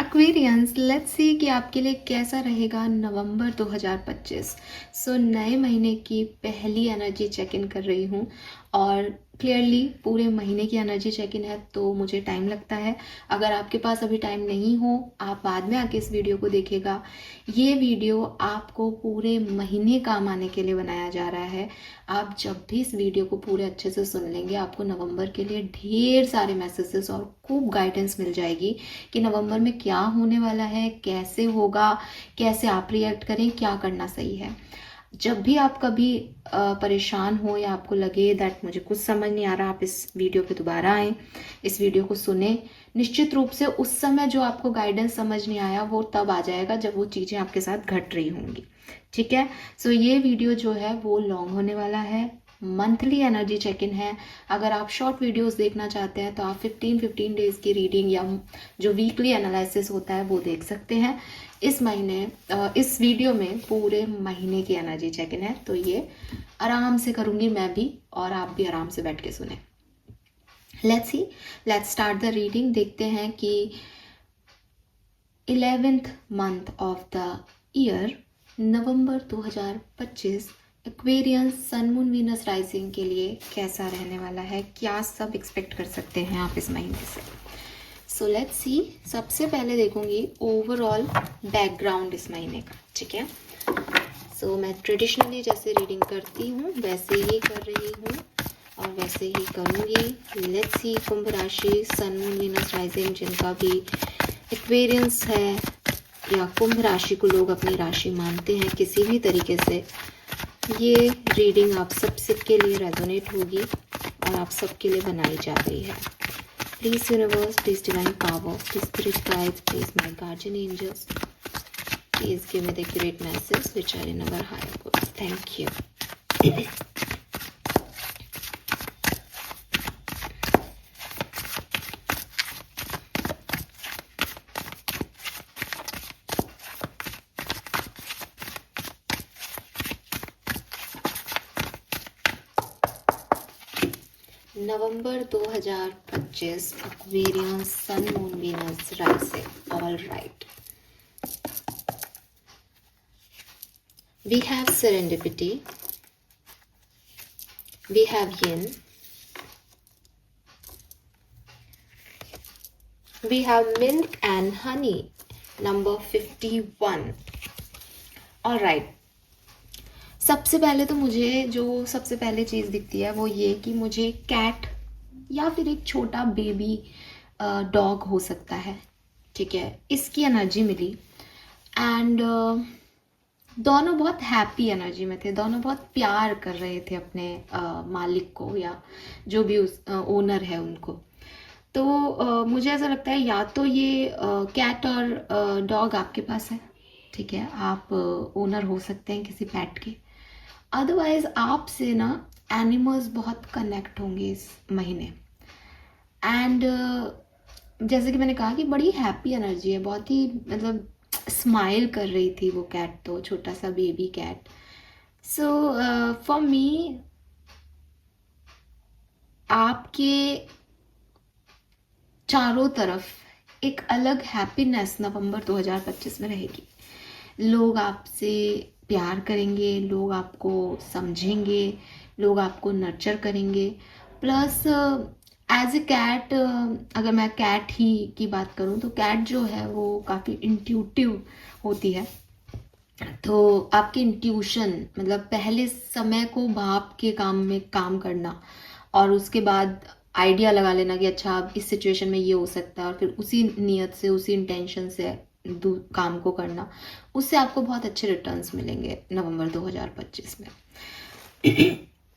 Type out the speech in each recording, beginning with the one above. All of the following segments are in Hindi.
एक्वेरियंस, लेट्स सी कि आपके लिए कैसा रहेगा नवंबर 2025। नए महीने की पहली एनर्जी चेक इन कर रही हूँ और क्लियरली पूरे महीने की एनर्जी चेक इन है तो मुझे टाइम लगता है। अगर आपके पास अभी टाइम नहीं हो, आप बाद में आके इस वीडियो को देखेगा। ये वीडियो आपको पूरे महीने काम आने के लिए बनाया जा रहा है। आप जब भी इस वीडियो को पूरे अच्छे से सुन लेंगे, आपको नवंबर के लिए ढेर सारे मैसेजेस और खूब गाइडेंस मिल जाएगी कि नवंबर में क्या होने वाला है, कैसे होगा, कैसे आप रिएक्ट करें, क्या करना सही है। जब भी आप कभी परेशान हो या आपको लगे दैट मुझे कुछ समझ नहीं आ रहा, आप इस वीडियो पे दोबारा आएँ, इस वीडियो को सुने। निश्चित रूप से उस समय जो आपको गाइडेंस समझ नहीं आया वो तब आ जाएगा जब वो चीज़ें आपके साथ घट रही होंगी। ठीक है। ये वीडियो जो है वो लॉन्ग होने वाला है, मंथली एनर्जी चेक इन है। अगर आप शॉर्ट वीडियोस देखना चाहते हैं तो आप 15 डेज़ की रीडिंग या जो वीकली एनालिसिस होता है वो देख सकते हैं। इस महीने इस वीडियो में पूरे महीने की एनर्जी चेक इन है, तो ये आराम से करूँगी मैं भी और आप भी आराम से बैठ के सुने। Let's start the reading. देखते हैं कि 11th month of the year November 2025 Aquarians sun moon Venus rising के लिए कैसा रहने वाला है, क्या सब एक्सपेक्ट कर सकते हैं आप इस महीने से। Let's see. सबसे पहले देखूंगी ओवरऑल बैकग्राउंड इस महीने का। ठीक है। मैं ट्रेडिशनली जैसे रीडिंग करती हूँ वैसे ही कर रही हूँ और वैसे ही करूँगी। लेट्स सी कुंभ राशि सन मून वीनस राइजिंग जिनका भी एक्वेरियंस है या कुंभ राशि को लोग अपनी राशि मानते हैं किसी भी तरीके से, ये रीडिंग आप सबके लिए रेजोनेट होगी और आप सबके लिए बनाई जा रही है। Please universe, please divine power, please spirit guides, please my guardian angels, please give me the accurate message which are in our higher good. Thank you. November 2025 Aquarians sun moon Venus rising. All right, we have serendipity, we have yin, we have milk and honey, number 51. All right. सबसे पहले तो मुझे जो सबसे पहले चीज़ दिखती है वो ये कि मुझे कैट या फिर एक छोटा बेबी डॉग हो सकता है। ठीक है, इसकी एनर्जी मिली। एंड दोनों बहुत हैप्पी एनर्जी में थे, दोनों बहुत प्यार कर रहे थे अपने मालिक को या जो भी उस ओनर है उनको। तो मुझे ऐसा लगता है या तो ये कैट और डॉग आपके पास है। ठीक है, आप ओनर हो सकते हैं किसी पेट के। अदरवाइज आपसे ना एनिमल्स बहुत कनेक्ट होंगे इस महीने। एंड जैसे कि मैंने कहा कि बड़ी हैप्पी एनर्जी है, बहुत ही मतलब स्माइल कर रही थी वो कैट, तो छोटा सा बेबी कैट। फॉर मी आपके चारों तरफ एक अलग हैप्पीनेस नवंबर 2025 में रहेगी। लोग आपसे प्यार करेंगे, लोग आपको समझेंगे, लोग आपको नर्चर करेंगे। प्लस एज ए कैट, अगर मैं कैट ही की बात करूं तो कैट जो है वो काफ़ी इंट्यूटिव होती है। तो आपके इंट्यूशन मतलब पहले समय को भाप के काम में काम करना और उसके बाद आइडिया लगा लेना कि अच्छा अब इस सिचुएशन में ये हो सकता है और फिर उसी नीयत से उसी इंटेंशन से काम को करना, उससे आपको बहुत अच्छे रिटर्न्स मिलेंगे नवंबर 2025 में।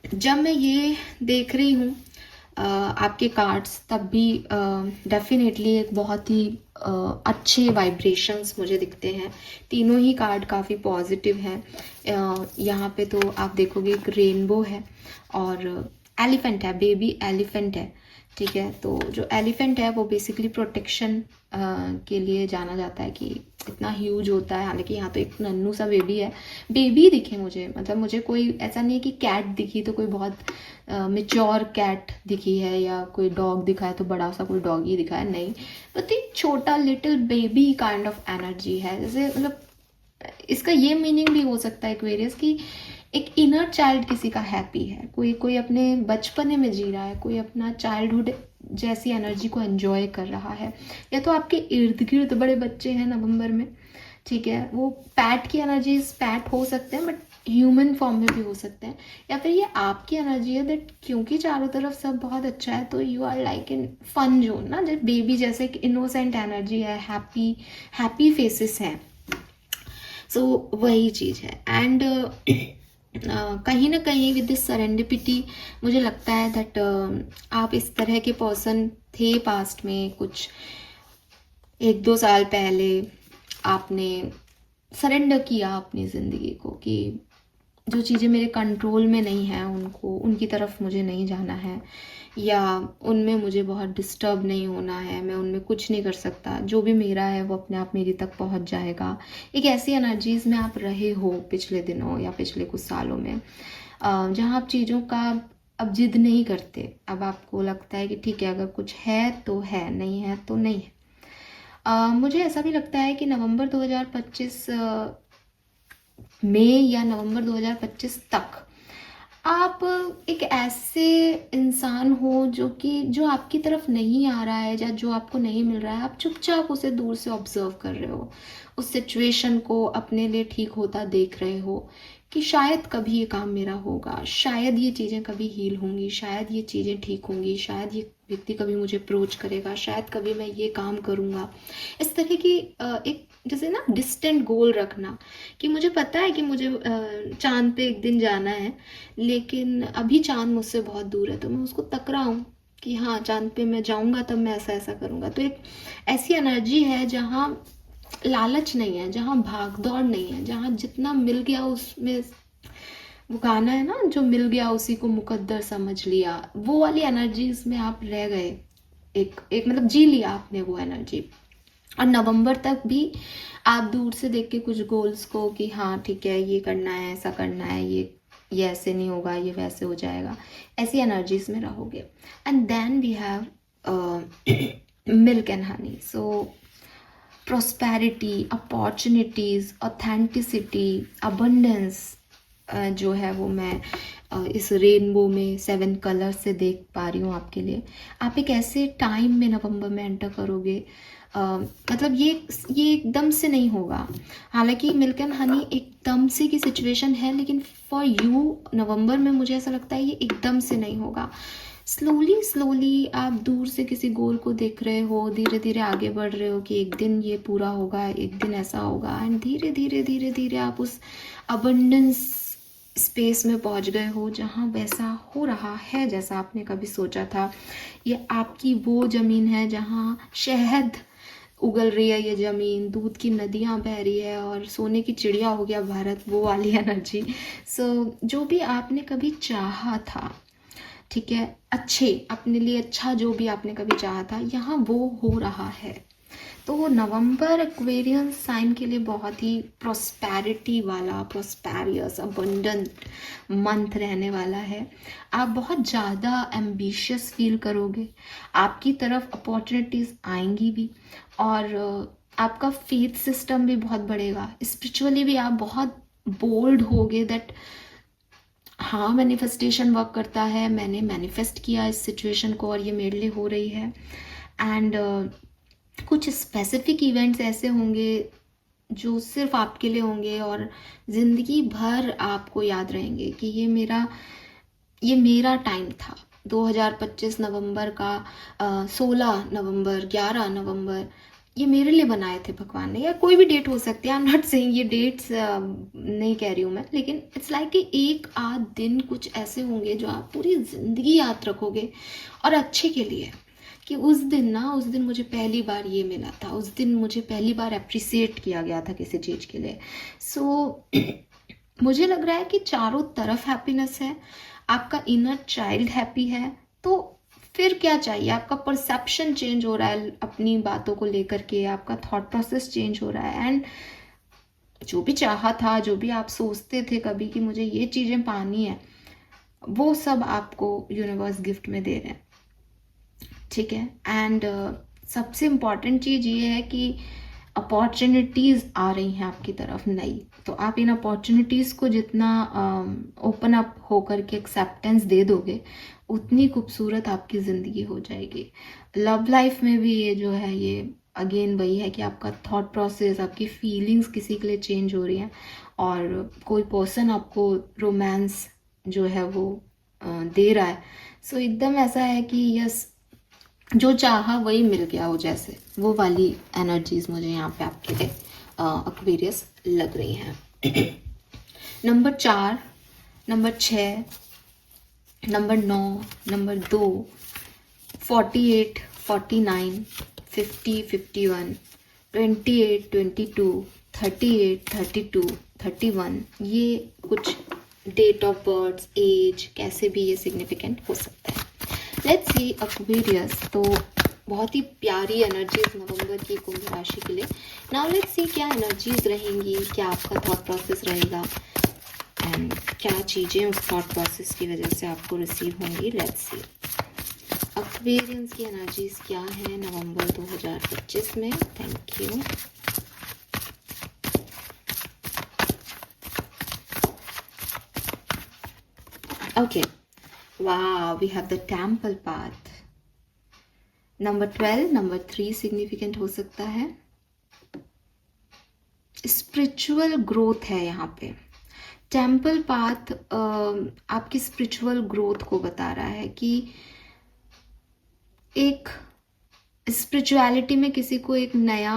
जब मैं ये देख रही हूँ आपके कार्ड्स, तब भी डेफिनेटली एक बहुत ही अच्छे वाइब्रेशंस मुझे दिखते हैं। तीनों ही कार्ड काफ़ी पॉजिटिव हैं। यहाँ पे तो आप देखोगे एक रेनबो है और एलिफेंट है, बेबी एलिफेंट है। ठीक है। तो जो एलिफेंट है वो बेसिकली प्रोटेक्शन के लिए जाना जाता है कि इतना ह्यूज होता है। हालांकि यहाँ तो एक नन्नू सा बेबी है, बेबी दिखे मुझे, मतलब मुझे कोई ऐसा नहीं है कि कैट दिखी तो कोई बहुत मेच्योर कैट दिखी है या कोई डॉग दिखा है तो बड़ा सा कोई डॉग ही दिखा है, नहीं। बट एक छोटा little baby kind of energy है। जैसे मतलब इसका ये मीनिंग भी हो सकता है एक्वेरियस की एक इनर चाइल्ड किसी का हैप्पी है, कोई कोई अपने बचपने में जी रहा है, कोई अपना चाइल्डहुड जैसी एनर्जी को एंजॉय कर रहा है। या तो आपके इर्द गिर्द बड़े बच्चे हैं नवंबर में, ठीक है, वो पैट की एनर्जीज पैट हो सकते हैं बट ह्यूमन फॉर्म में भी हो सकते हैं। या फिर ये आपकी एनर्जी है दैट क्योंकि चारों तरफ सब बहुत अच्छा है तो you are like in fun zone ना, जब बेबी जैसे एक इनोसेंट एनर्जी है, हैप्पी हैप्पी फेसेस हैं। सो वही चीज़ है। एंड कहीं ना कहीं विद दिस सरेंडिपिटी मुझे लगता है दैट आप इस तरह के पर्सन थे पास्ट में, कुछ 1-2 साल पहले आपने सरेंडर किया अपनी ज़िंदगी को कि जो चीज़ें मेरे कंट्रोल में नहीं हैं उनको, उनकी तरफ मुझे नहीं जाना है, या उनमें मुझे बहुत डिस्टर्ब नहीं होना है, मैं उनमें कुछ नहीं कर सकता, जो भी मेरा है वो अपने आप मेरी तक पहुंच जाएगा। एक ऐसी एनर्जीज में आप रहे हो पिछले दिनों या पिछले कुछ सालों में, जहाँ आप चीज़ों का अब जिद नहीं करते। अब आपको लगता है कि ठीक है, अगर कुछ है तो है, नहीं है तो नहीं है। मुझे ऐसा भी लगता है कि नवंबर 2025 मई या नवंबर 2025 तक आप एक ऐसे इंसान हो जो आपकी तरफ नहीं आ रहा है या जो आपको नहीं मिल रहा है, आप चुपचाप उसे दूर से ऑब्जर्व कर रहे हो, उस सिचुएशन को अपने लिए ठीक होता देख रहे हो कि शायद कभी ये काम मेरा होगा, शायद ये चीज़ें कभी हील होंगी, शायद ये चीज़ें ठीक होंगी, शायद ये व्यक्ति कभी मुझे अप्रोच करेगा, शायद कभी मैं ये काम करूँगा। इस तरह की एक जैसे ना डिस्टेंट गोल रखना कि मुझे पता है कि मुझे चांद पे एक दिन जाना है, लेकिन अभी चांद मुझसे बहुत दूर है तो मैं उसको तक रहा हूँ कि हाँ चांद पे मैं जाऊँगा तब मैं ऐसा ऐसा करूँगा। तो एक ऐसी एनर्जी है जहाँ लालच नहीं है, जहाँ भाग दौड़ नहीं है, जहाँ जितना मिल गया उसमें, वो गाना है ना, जो मिल गया उसी को मुकद्दर समझ लिया, वो वाली एनर्जीज में आप रह गए। एक मतलब जी लिया आपने वो एनर्जी। और नवंबर तक भी आप दूर से देख के कुछ गोल्स को कि हाँ ठीक है ये करना है, ऐसा करना है, ये ऐसे नहीं होगा, ये वैसे हो जाएगा, ऐसी एनर्जीज में रहोगे। And then we have milk and honey. So prosperity, opportunities, authenticity, abundance जो है वो मैं इस रेनबो में 7 कलर से देख पा रही हूँ आपके लिए। आप एक ऐसे टाइम में नवंबर में एंटर करोगे, मतलब ये एकदम से नहीं होगा। हालांकि मिल्क एंड हनी एकदम से की सिचुएशन है, लेकिन फॉर यू नवंबर में मुझे ऐसा लगता है ये एकदम से नहीं होगा। स्लोली स्लोली आप दूर से किसी गोल को देख रहे हो, धीरे धीरे आगे बढ़ रहे हो कि एक दिन ये पूरा होगा, एक दिन ऐसा होगा, एंड धीरे धीरे धीरे धीरे आप उस अबंडेंस स्पेस में पहुंच गए हो जहां वैसा हो रहा है जैसा आपने कभी सोचा था। ये आपकी वो ज़मीन है जहां शहद उगल रही है, ये ज़मीन, दूध की नदियाँ बह रही है और सोने की चिड़िया हो गया भारत, वो वाली एनर्जी। सो जो भी आपने कभी चाहा था, ठीक है, अच्छे अपने लिए अच्छा जो भी आपने कभी चाहा था, यहाँ वो हो रहा है। तो नवंबर एक्वेरियन साइन के लिए बहुत ही प्रॉस्पेरिटी वाला, प्रॉस्पेरियस, अबंडेंट मंथ रहने वाला है। आप बहुत ज़्यादा एम्बिशियस फील करोगे, आपकी तरफ अपॉर्चुनिटीज़ आएंगी भी, और आपका फेथ सिस्टम भी बहुत बढ़ेगा। स्पिरिचुअली भी आप बहुत बोल्ड होगे दैट हाँ मैनिफेस्टेशन वर्क करता है, मैंने मैनिफेस्ट किया इस सिचुएशन को और ये मेरे लिए हो रही है। एंड कुछ स्पेसिफिक इवेंट्स ऐसे होंगे जो सिर्फ आपके लिए होंगे और ज़िंदगी भर आपको याद रहेंगे कि ये मेरा टाइम था। 2025 नवंबर का 16 नवंबर, 11 नवंबर, ये मेरे लिए बनाए थे भगवान ने, या कोई भी डेट हो सकती है। आई एम नॉट सेइंग ये डेट्स नहीं कह रही हूँ मैं, लेकिन इट्स लाइक कि एक आध दिन कुछ ऐसे होंगे जो आप पूरी ज़िंदगी याद रखोगे और अच्छे के लिए, कि उस दिन मुझे पहली बार ये मिला था, उस दिन मुझे पहली बार अप्रिसिएट किया गया था किसी चीज़ के लिए। सो मुझे लग रहा है कि चारों तरफ हैप्पीनेस है, आपका इनर चाइल्ड हैप्पी है, तो फिर क्या चाहिए, आपका परसेप्शन चेंज हो रहा है अपनी बातों को लेकर के, आपका थॉट प्रोसेस चेंज हो रहा है, एंड जो भी चाहा था, जो भी आप सोचते थे कभी कि मुझे ये चीज़ें पानी है, वो सब आपको यूनिवर्स गिफ्ट में दे रहे हैं, ठीक है। एंड सबसे इम्पॉर्टेंट चीज़ ये है कि अपॉर्चुनिटीज़ आ रही हैं आपकी तरफ नई, तो आप इन अपॉर्चुनिटीज़ को जितना ओपन अप होकर के एक्सेप्टेंस दे दोगे, उतनी खूबसूरत आपकी ज़िंदगी हो जाएगी। लव लाइफ में भी ये जो है, ये अगेन वही है कि आपका थॉट प्रोसेस, आपकी फीलिंग्स किसी के लिए चेंज हो रही हैं, और कोई पर्सन आपको रोमांस जो है वो दे रहा है। सो एकदम ऐसा है कि यस, जो चाहा वही मिल गया हो, जैसे वो वाली एनर्जीज मुझे यहाँ पे आपके लिए एक्वेरियस लग रही हैं। नंबर 4, नंबर 6, नंबर 9, नंबर 2, 48, 49, 50, 51, 28, 22, 38, 32, 31, ये कुछ डेट ऑफ बर्थ, एज, कैसे भी ये सिग्निफिकेंट हो सकता है। लेट्स सी एक्वेरियस, तो बहुत ही प्यारी एनर्जीज नवंबर की कुंभ राशि के लिए। नाउ लेट्स सी क्या एनर्जीज रहेंगी, क्या आपका थॉट प्रोसेस रहेगा, एंड क्या चीज़ें उस थॉट प्रोसेस की वजह से आपको रिसीव होंगी। लेट्स सी एक्वेरियंस की एनर्जीज क्या है नवंबर 2025 में। Thank you. Okay, wow, we have the temple path. Number 12, number 3 significant हो सकता है। स्पिरिचुअल ग्रोथ है यहाँ पे। टेम्पल पाथ आपकी स्पिरिचुअल ग्रोथ को बता रहा है कि एक स्पिरिचुअलिटी में किसी को एक नया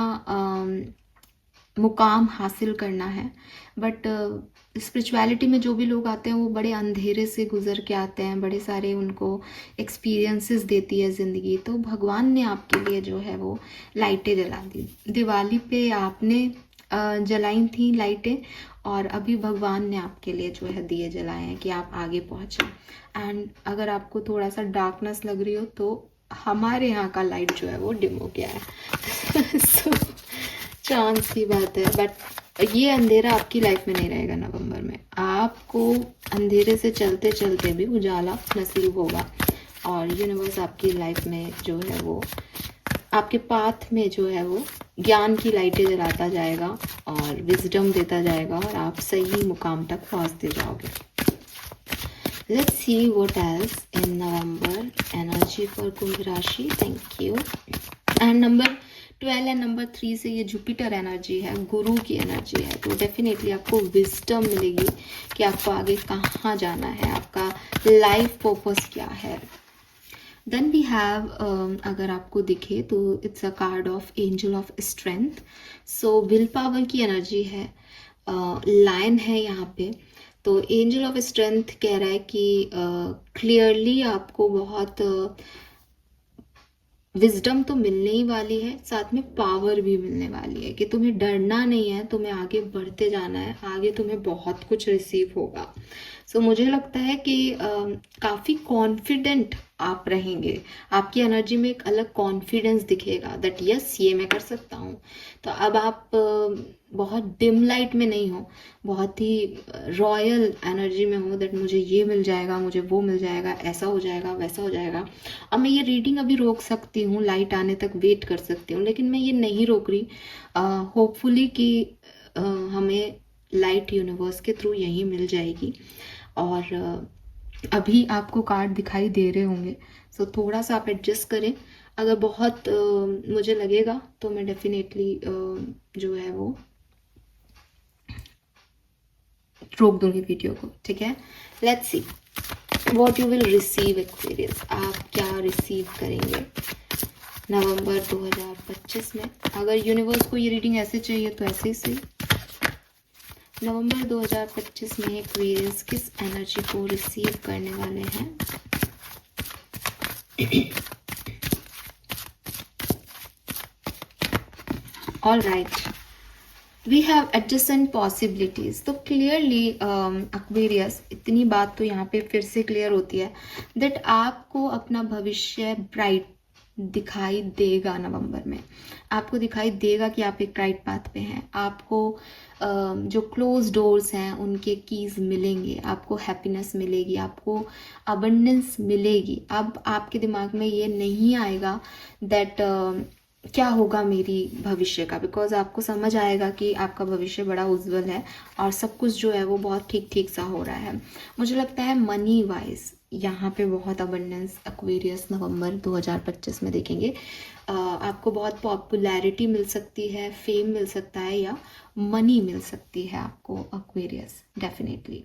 मुकाम हासिल करना है, बट स्पिरिचुअलिटी में जो भी लोग आते हैं वो बड़े अंधेरे से गुजर के आते हैं, बड़े सारे उनको एक्सपीरियंसेस देती है ज़िंदगी। तो भगवान ने आपके लिए जो है वो लाइटें जला दी। दिवाली पे आपने जलाई थी लाइटें, और अभी भगवान ने आपके लिए जो है दिए जलाए हैं कि आप आगे पहुँचें। एंड अगर आपको थोड़ा सा डार्कनेस लग रही हो तो हमारे यहाँ का लाइट जो है वो डिम हो गया है। सो चांस की बात है, बट ये अंधेरा आपकी लाइफ में नहीं रहेगा नवंबर में। आपको अंधेरे से चलते चलते भी उजाला नसीब होगा, और यूनिवर्स आपकी लाइफ में जो है वो आपके पाथ में जो है वो ज्ञान की लाइटें जलाता जाएगा और विजडम देता जाएगा, और आप सही मुकाम तक पहुँचते जाओगे। Let's see what else in November energy for कुंभ राशि। Thank you. And number 12 and number 3 से ये जुपिटर एनर्जी है, गुरु की एनर्जी है, तो डेफिनेटली आपको विजडम मिलेगी कि आपको आगे कहाँ जाना है, आपका लाइफ पर्पस क्या है। देन वी हैव, अगर आपको दिखे तो it's a card of angel of strength. So will power की एनर्जी है, लायन है यहाँ पे। तो एंजल ऑफ स्ट्रेंथ कह रहा है कि क्लियरली आपको बहुत विजडम तो मिलने ही वाली है, साथ में पावर भी मिलने वाली है कि तुम्हें डरना नहीं है, तुम्हें आगे बढ़ते जाना है, आगे तुम्हें बहुत कुछ रिसीव होगा। सो मुझे लगता है कि काफ़ी कॉन्फिडेंट आप रहेंगे, आपकी एनर्जी में एक अलग कॉन्फिडेंस दिखेगा दैट यस ये मैं कर सकता हूँ। तो अब आप बहुत डिम लाइट में नहीं हो, बहुत ही रॉयल एनर्जी में हो दैट मुझे ये मिल जाएगा, मुझे वो मिल जाएगा, ऐसा हो जाएगा, वैसा हो जाएगा। अब मैं ये रीडिंग अभी रोक सकती हूँ, लाइट आने तक वेट कर सकती हूँ, लेकिन मैं ये नहीं रोक रही। होपफुली कि हमें लाइट यूनिवर्स के थ्रू यही मिल जाएगी। और अभी आपको कार्ड दिखाई दे रहे होंगे, सो थोड़ा सा आप एडजस्ट करें। अगर बहुत मुझे लगेगा तो मैं डेफिनेटली जो है वो रोक दूंगी वीडियो को, ठीक है। Let's see what you will receive Aquarius, आप क्या रिसीव करेंगे नवंबर 2025 में। अगर यूनिवर्स को ये रीडिंग ऐसे चाहिए तो ऐसे ही सही। नवंबर 2025 में एक्वेरियस किस एनर्जी को रिसीव करने वाले हैं। All right, we have adjustment possibilities. तो क्लियरली एक्वेरियस, इतनी बात तो यहाँ पे फिर से क्लियर होती है दैट आपको अपना भविष्य ब्राइट दिखाई देगा। नवंबर में आपको दिखाई देगा कि आप एक राइट पाथ पे हैं। आपको जो क्लोज डोर्स हैं उनके कीज मिलेंगे, आपको हैप्पीनेस मिलेगी, आपको अबंडेंस मिलेगी। अब आपके दिमाग में ये नहीं आएगा दैट क्या होगा मेरी भविष्य का, बिकॉज आपको समझ आएगा कि आपका भविष्य बड़ा उज्जवल है और सब कुछ जो है वो बहुत ठीक ठीक सा हो रहा है। मुझे लगता है मनी वाइज यहाँ पे बहुत अबंडेंस एक्वेरियस नवंबर 2025 में देखेंगे। आपको बहुत पॉपुलैरिटी मिल सकती है, फेम मिल सकता है या मनी मिल सकती है आपको एक्वेरियस, डेफिनेटली।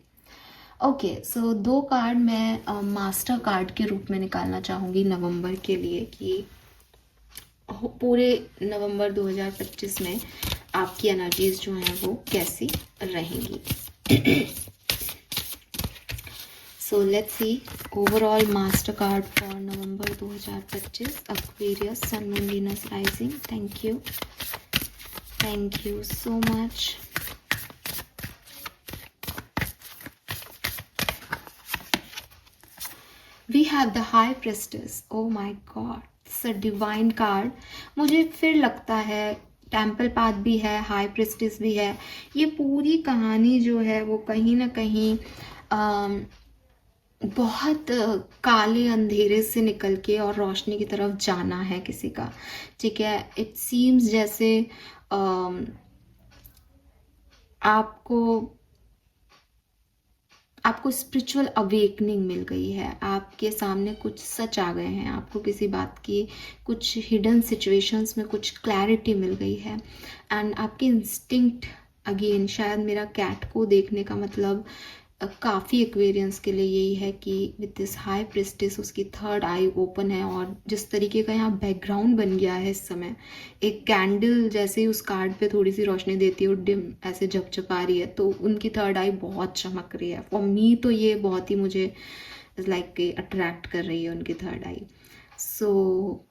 ओके, सो 2 कार्ड मैं मास्टर कार्ड के रूप में निकालना चाहूँगी नवंबर के लिए कि पूरे नवंबर 2025 में आपकी एनर्जीज जो हैं वो कैसी रहेंगी। So let's see overall master card for November 2025 Aquarius sun moon Venus rising. Thank you so much. We have the high priestess. Oh my God, divine card. मुझे फिर लगता है टेम्पल पाथ भी है, हाई प्रेस्टिस भी है। ये पूरी कहानी जो है वो कहीं ना कहीं बहुत काले अंधेरे से निकल के और रोशनी की तरफ जाना है किसी का, ठीक है। इट सीम्स जैसे आपको स्पिरिचुअल अवेकनिंग मिल गई है, आपके सामने कुछ सच आ गए हैं, आपको किसी बात की कुछ हिडन सिचुएशंस में कुछ क्लैरिटी मिल गई है। एंड आपके इंस्टिंक्ट अगेन, शायद मेरा कैट को देखने का मतलब काफ़ी एक्वेरियंस के लिए यही है कि विद दिस हाई प्रेस्टिस उसकी थर्ड आई ओपन है। और जिस तरीके का यहाँ बैकग्राउंड बन गया है इस समय, एक कैंडल जैसे ही उस कार्ड पे थोड़ी सी रोशनी देती है और डिम ऐसे झपझपा रही है, तो उनकी थर्ड आई बहुत चमक रही है। फॉर मी तो ये बहुत ही मुझे लाइक अट्रैक्ट कर रही है उनकी third eye. So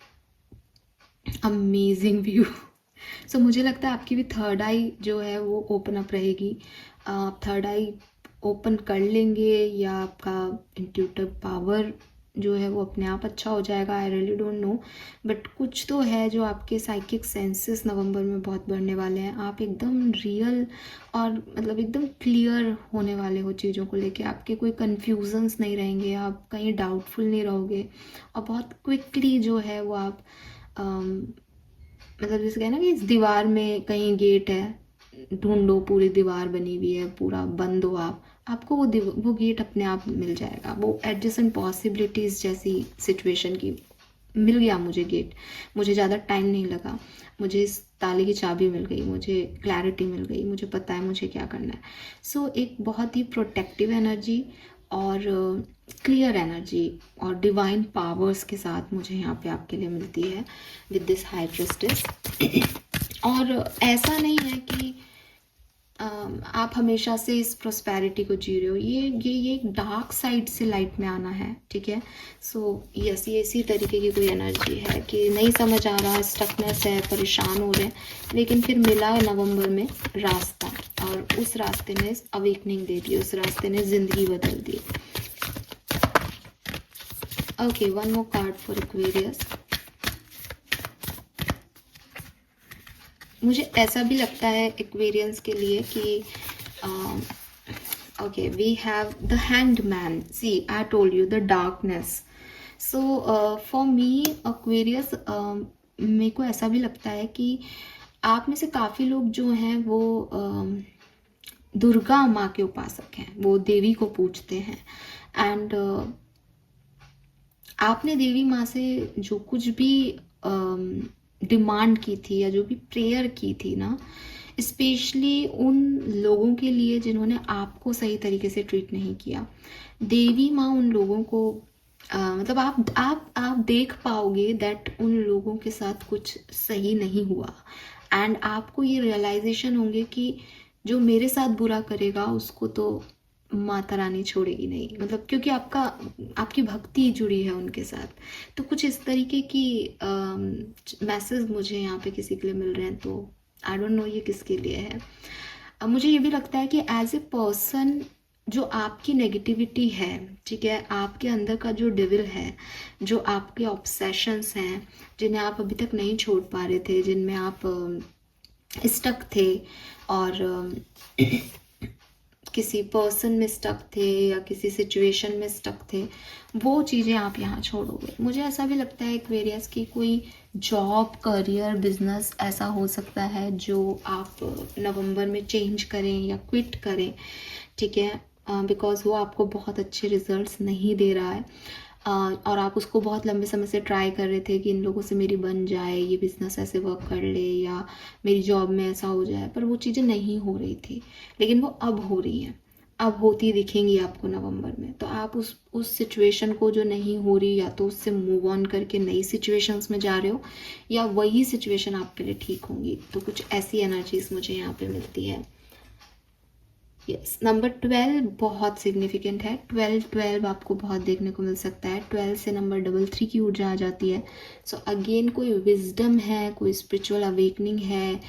amazing view. So मुझे लगता है आपकी भी थर्ड आई जो है वो ओपन अप रहेगी। आप थर्ड आई ओपन कर लेंगे या आपका इंट्यूटिव पावर जो है वो अपने आप अच्छा हो जाएगा। I really don't know, but कुछ तो है जो आपके साइकिक सेंसेस नवंबर में बहुत बढ़ने वाले हैं। आप एकदम रियल और मतलब एकदम क्लियर होने वाले हो चीज़ों को लेके। आपके कोई कन्फ्यूजन्स नहीं रहेंगे, आप कहीं डाउटफुल नहीं रहोगे और बहुत क्विकली जो है वो आप मतलब जैसे कहना कि इस दीवार में कहीं गेट है, ढूंढो, पूरी दीवार बनी हुई है, पूरा बंद हो आपको वो गेट अपने आप मिल जाएगा। वो एडजस्टेंट पॉसिबिलिटीज़ जैसी सिचुएशन की मिल गया मुझे गेट, मुझे ज़्यादा टाइम नहीं लगा, मुझे इस ताले की चाबी मिल गई, मुझे क्लैरिटी मिल गई, मुझे पता है मुझे क्या करना है। सो एक बहुत ही प्रोटेक्टिव एनर्जी और क्लियर एनर्जी और डिवाइन पावर्स के साथ मुझे यहाँ पे आपके लिए मिलती है विद दिस हाई प्रेस्टिस। और ऐसा नहीं है कि आप हमेशा से इस प्रोस्पेरिटी को जी रहे हो, ये एक डार्क साइड से लाइट में आना है, ठीक है। सो यस, ये इसी तरीके की कोई एनर्जी है कि नहीं समझ आ रहा, स्टकनेस है, परेशान हो रहे हैं, लेकिन फिर मिला नवंबर में रास्ता और उस रास्ते ने अवेकनिंग दे दी, उस रास्ते ने जिंदगी बदल दी। Okay, one more card for Aquarius. मुझे ऐसा भी लगता है एक्वेरियंस के लिए कि okay, we have the hanged man. See, I told you the darkness. So for me Aquarius, मेरे को ऐसा भी लगता है कि आप में से काफ़ी लोग जो हैं वो दुर्गा माँ के उपासक हैं, वो देवी को पूजते हैं। एंड आपने देवी माँ से जो कुछ भी डिमांड की थी या जो भी प्रेयर की थी ना, स्पेशली उन लोगों के लिए जिन्होंने आपको सही तरीके से ट्रीट नहीं किया, देवी माँ उन लोगों को मतलब आप देख पाओगे दैट उन लोगों के साथ कुछ सही नहीं हुआ। एंड आपको ये रियलाइजेशन होंगे कि जो मेरे साथ बुरा करेगा उसको तो माता रानी छोड़ेगी नहीं, मतलब क्योंकि आपकी भक्ति जुड़ी है उनके साथ। तो कुछ इस तरीके की मैसेज मुझे यहाँ पे किसी के लिए मिल रहे हैं। तो आई डोंट नो ये किसके लिए है। अब मुझे ये भी लगता है कि एज ए पर्सन जो आपकी नेगेटिविटी है, ठीक है, आपके अंदर का जो डेविल है, जो आपके ऑब्सेशंस हैं जिन्हें आप अभी तक नहीं छोड़ पा रहे थे, जिनमें आप स्टक थे और किसी पर्सन में स्टक थे या किसी सिचुएशन में स्टक थे, वो चीज़ें आप यहाँ छोड़ोगे। मुझे ऐसा भी लगता है एक्वेरियस की कोई जॉब, करियर, बिजनेस ऐसा हो सकता है जो आप नवंबर में चेंज करें या क्विट करें, ठीक है, बिकॉज़ वो आपको बहुत अच्छे रिजल्ट्स नहीं दे रहा है और आप उसको बहुत लंबे समय से ट्राई कर रहे थे कि इन लोगों से मेरी बन जाए, ये बिज़नेस ऐसे वर्क कर ले या मेरी जॉब में ऐसा हो जाए, पर वो चीज़ें नहीं हो रही थी, लेकिन वो अब हो रही हैं, अब होती दिखेंगी आपको नवंबर में। तो आप उस सिचुएशन को जो नहीं हो रही, या तो उससे मूव ऑन करके नई सिचुएशंस में जा रहे हो, या वही सिचुएशन आपके लिए ठीक होंगी। तो कुछ ऐसी एनर्जीज मुझे यहाँ पे मिलती है। यस, नंबर 12 बहुत सिग्निफिकेंट है। 12 आपको बहुत देखने को मिल सकता है। 12 से नंबर 33 की ऊर्जा आ जाती है। सो अगेन कोई विजडम है, कोई स्पिरिचुअल अवेकनिंग है,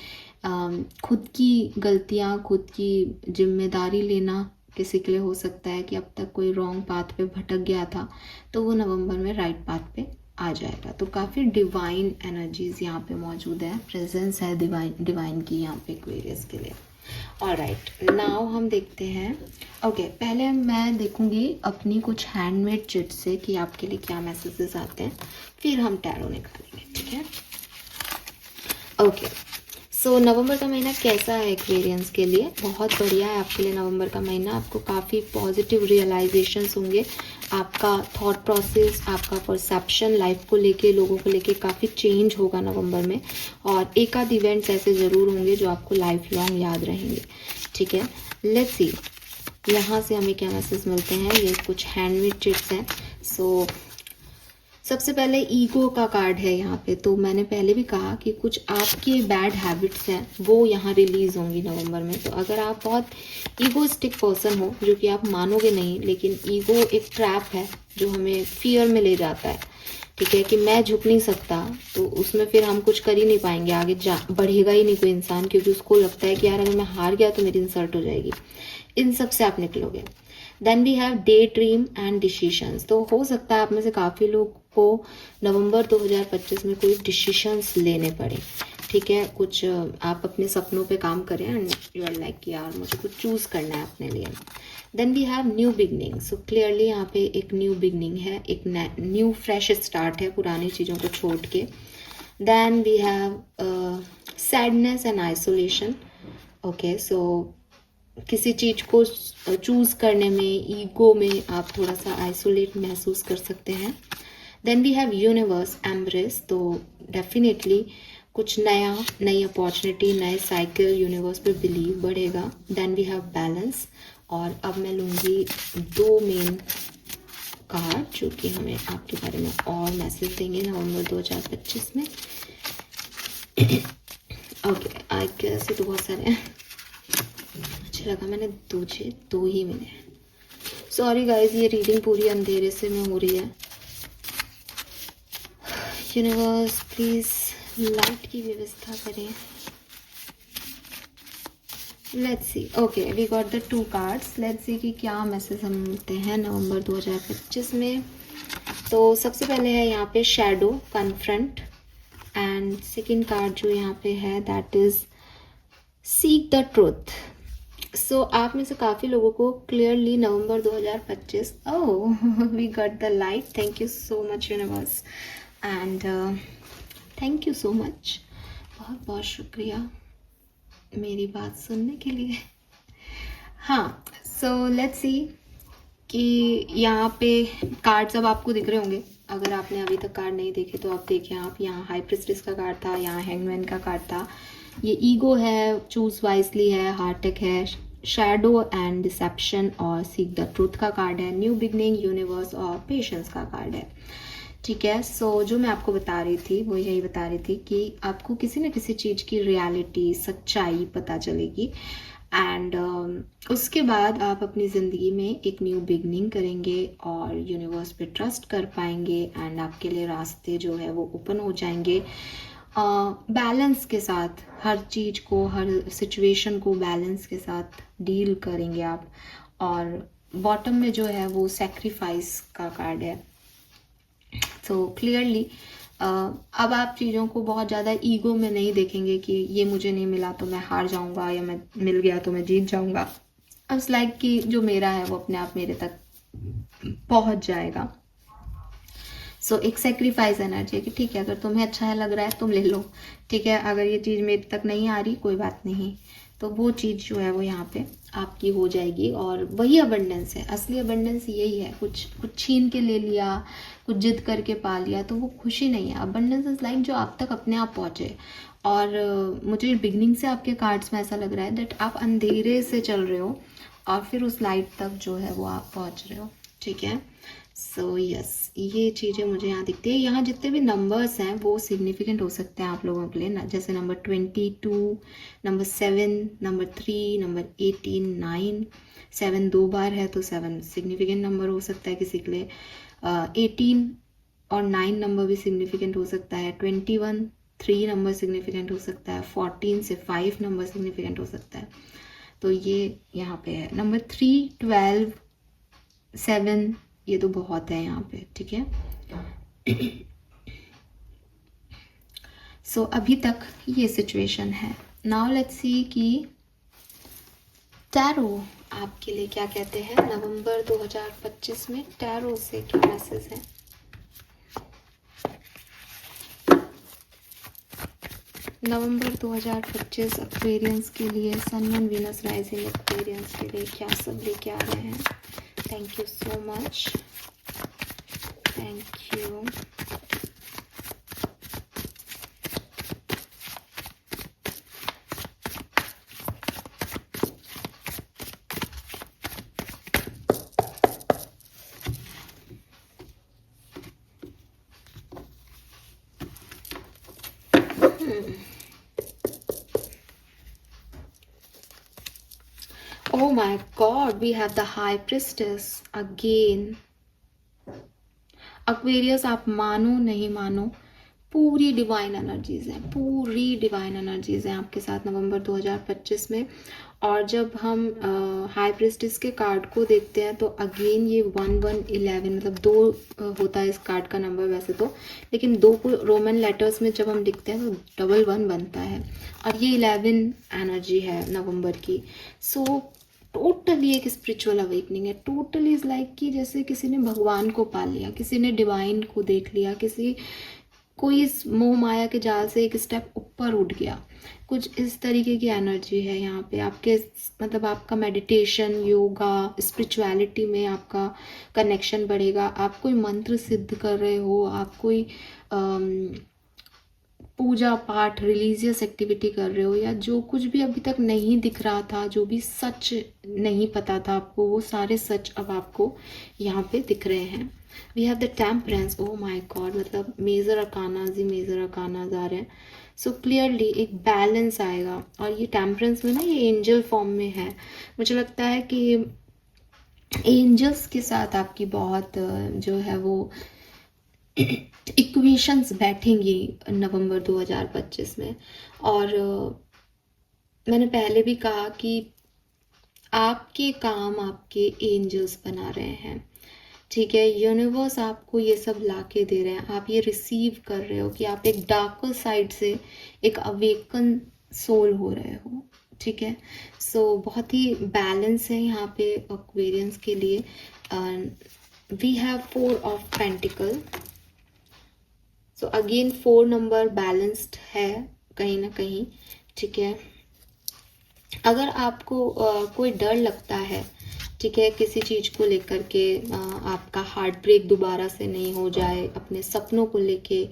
खुद की गलतियाँ, खुद की जिम्मेदारी लेना किसी के लिए हो सकता है कि अब तक कोई रॉन्ग पाथ पे भटक गया था, तो वो नवंबर में राइट पाथ पे आ जाएगा। तो काफ़ी डिवाइन एनर्जीज यहाँ पे मौजूद है, प्रेजेंस है डिवाइन की यहाँ पे एक्वेरियस के लिए। ऑलराइट, नाउ हम देखते हैं। ओके, पहले मैं देखूंगी अपनी कुछ हैंडमेड चिट से कि आपके लिए क्या मैसेजेस आते हैं, फिर हम टैरो निकालेंगे, ठीक है। ओके, सो नवंबर का महीना कैसा है एक्वेरियंस के लिए? बहुत बढ़िया है आपके लिए नवंबर का महीना। आपको काफ़ी पॉजिटिव रियलाइजेशंस होंगे। आपका थॉट प्रोसेस, आपका परसेप्शन लाइफ को लेके, लोगों को लेके काफ़ी चेंज होगा नवंबर में, और एक आध इवेंट्स ऐसे ज़रूर होंगे जो आपको लाइफ लॉन्ग याद रहेंगे, ठीक है। लेट्स सी यहाँ से हमें क्या मैसेज मिलते हैं। ये कुछ हैंडमेड चिट्स हैं। सो सबसे पहले ईगो का कार्ड है यहाँ पे। तो मैंने पहले भी कहा कि कुछ आपके बैड हैबिट्स हैं वो यहाँ रिलीज होंगी नवंबर में। तो अगर आप बहुत ईगोइस्टिक पर्सन हो, जो कि आप मानोगे नहीं, लेकिन ईगो एक ट्रैप है जो हमें फियर में ले जाता है, ठीक है, कि मैं झुक नहीं सकता, तो उसमें फिर हम कुछ कर ही नहीं पाएंगे, आगे बढ़ेगा ही नहीं कोई इंसान, क्योंकि उसको लगता है कि यार अगर मैं हार गया तो मेरी इंसल्ट हो जाएगी। इन सब से आप निकलोगे। Then we have day dream and decisions. तो हो सकता है आप में से काफ़ी लोग को नवंबर 2025 में कोई डिसीशंस लेने पड़े, ठीक है। कुछ आप अपने सपनों पे काम करें एंड यू आर लाइक यार मुझे कुछ चूज़ करना है अपने लिए। Then we have new beginning. So clearly यहाँ पे एक न्यू बिगनिंग है, एक न्यू फ्रेश स्टार्ट है पुरानी चीज़ों को छोड़ के। Then we have sadness and isolation. Okay, so किसी चीज़ को चूज़ करने में, ईगो में आप थोड़ा सा आइसोलेट महसूस कर सकते हैं। Then we have universe embrace. तो डेफिनेटली कुछ नया, नई अपॉर्चुनिटी, नए साइकिल, यूनिवर्स पे बिलीव बढ़ेगा। Then we have balance. और अब मैं लूँगी 2 मेन कार्ड जो कि हमें आपके बारे में और मैसेज देंगे नवंबर 2025 में। ओके, आई गेस ये तो बहुत सारे हैं, अच्छा लगा मैंने दो ही मिले। सॉरी गाइज, ये रीडिंग पूरी अंधेरे से में हो रही है। यूनिवर्स प्लीज लाइट की व्यवस्था करें। Let's see. Okay, we got the 2 cards. Let's see कि क्या मैसेज हम मिलते हैं नवंबर 2025 में। तो सबसे पहले है यहाँ पे shadow, confront, and second card जो यहाँ पे है that is seek the truth. So आप में से काफ़ी लोगों को clearly November 2025, oh we got the light, thank you so much universe, and thank you so much, बहुत बहुत शुक्रिया मेरी बात सुनने के लिए। हाँ, सो लेट्स सी कि यहाँ पे कार्ड्स अब आपको दिख रहे होंगे। अगर आपने अभी तक कार्ड नहीं देखे तो आप देखें। आप यहाँ हाई प्रिस्टेस का कार्ड था, यहाँ हैंगमैन का कार्ड था, ये ईगो है, चूज वाइजली है, हार्टेक है, शैडो एंड डिसेप्शन और सीक द ट्रूथ का कार्ड है, न्यू बिगनिंग, यूनिवर्स और पेशेंस का कार्ड है, ठीक है। सो जो मैं आपको बता रही थी वो यही बता रही थी कि आपको किसी न किसी चीज़ की रियलिटी, सच्चाई पता चलेगी, एंड उसके बाद आप अपनी ज़िंदगी में एक न्यू बिगनिंग करेंगे और यूनिवर्स पे ट्रस्ट कर पाएंगे, एंड आपके लिए रास्ते जो है वो ओपन हो जाएंगे। बैलेंस के साथ हर चीज़ को, हर सिचुएशन को बैलेंस के साथ डील करेंगे आप। और बॉटम में जो है वो सेक्रीफाइस का कार्ड है। तो क्लियरली अब आप चीज़ों को बहुत ज़्यादा ईगो में नहीं देखेंगे कि ये मुझे नहीं मिला तो मैं हार जाऊंगा, या मैं मिल गया तो मैं जीत जाऊंगा। इट्स लाइक कि जो मेरा है वो अपने आप मेरे तक पहुंच जाएगा। सो एक सेक्रीफाइस एनर्जी है कि ठीक है, अगर तुम्हें अच्छा है लग रहा है तुम ले लो, ठीक है, अगर ये चीज़ मेरे तक नहीं आ रही कोई बात नहीं। तो वो चीज़ जो है वो यहाँ पे आपकी हो जाएगी। और वही अबंडेंस है, असली अबंडेंस यही है। कुछ छीन के ले लिया, कुछ जिद करके पा लिया तो वो खुशी नहीं है। अबंडेंस इज लाइक जो आप तक अपने आप पहुँचे। और मुझे बिगनिंग से आपके कार्ड्स में ऐसा लग रहा है दैट आप अंधेरे से चल रहे हो और फिर उस लाइट तक जो है वो आप पहुँच रहे हो, ठीक है। सो यस, ये चीज़ें मुझे यहाँ दिखती है। यहाँ जितने भी नंबर्स हैं वो सिग्निफिकेंट हो सकते हैं आप लोगों के लिए ना, जैसे नंबर 22, नंबर 7, नंबर 3, नंबर 18, 9। 7 2 बार है तो 7 सिग्निफिकेंट नंबर हो सकता है किसी के लिए। 18 और 9 नंबर भी सिग्निफिकेंट हो सकता है। 21 3 नंबर सिग्निफिकेंट हो सकता है। 14 से 5 नंबर सिग्निफिकेंट हो सकता है। तो ये यहाँ पे है नंबर 3, 12, 7, ये तो बहुत है यहाँ पे, ठीक है। सो अभी तक ये सिचुएशन है। नाउ लेट्स सी कि टैरो आपके लिए क्या कहते हैं नवंबर 2025 में। टैरो से क्या मैसेज है? नवंबर 2025 एक्वेरियंस के लिए, sun moon Venus rising Aquarians के लिए क्या सब लेके आ रहे हैं? Thank you so much, thank you. Oh my God, we have the High Priestess again. Aquarius, आप मानो नहीं मानो, पूरी डिवाइन एनर्जीज हैं, पूरी डिवाइन एनर्जीज हैं आपके साथ नवंबर 2025 में। और जब हम हाई प्रिस्टेस के कार्ड को देखते हैं तो अगेन ये 1111 मतलब 2 होता है इस कार्ड का नंबर वैसे तो, लेकिन 2 को रोमन लेटर्स में जब हम लिखते हैं तो 11 बनता है। और ये 11 एनर्जी है नवंबर की। सो टोटली एक स्पिरिचुअल अवेकनिंग है। टोटली इज लाइक कि जैसे किसी ने भगवान को पा लिया, किसी ने डिवाइन को देख लिया, कोई इस मोह माया के जाल से एक स्टेप ऊपर उठ गया। कुछ इस तरीके की एनर्जी है यहाँ पे आपके, मतलब आपका मेडिटेशन, योगा, स्पिरिचुअलिटी में आपका कनेक्शन बढ़ेगा। आप कोई मंत्र सिद्ध कर रहे हो, आप कोई पूजा पाठ, रिलीजियस एक्टिविटी कर रहे हो, या जो कुछ भी अभी तक नहीं दिख रहा था, जो भी सच नहीं पता था आपको, वो सारे सच अब आपको यहाँ पे दिख रहे हैं। We have the temperance. Oh my God, मतलब मेजर अरकानाज ही मेजर अरकानाज आ रहे हैं। सो क्लियरली एक बैलेंस आएगा। और ये टेम्परेंस में ना ये एंजल फॉर्म में है। मुझे लगता है कि एंजल्स के साथ आपकी बहुत जो है वो इक्वेशंस बैठेंगी नवंबर 2025 में। और मैंने पहले भी कहा कि आपके काम आपके एंजल्स बना रहे हैं, ठीक है। यूनिवर्स आपको ये सब ला के दे रहे हैं, आप ये रिसीव कर रहे हो कि आप एक डार्कर साइड से एक अवेकन सोल हो रहे हो, ठीक है। सो बहुत ही बैलेंस है यहाँ पे एक्वेरियंस के लिए। We have 4 of pentacles. So again 4 number balanced है कहीं ना कहीं, ठीक है। अगर आपको कोई डर लगता है, ठीक है, किसी चीज़ को लेकर के, आपका हार्ट ब्रेक दोबारा से नहीं हो जाए, अपने सपनों को लेके,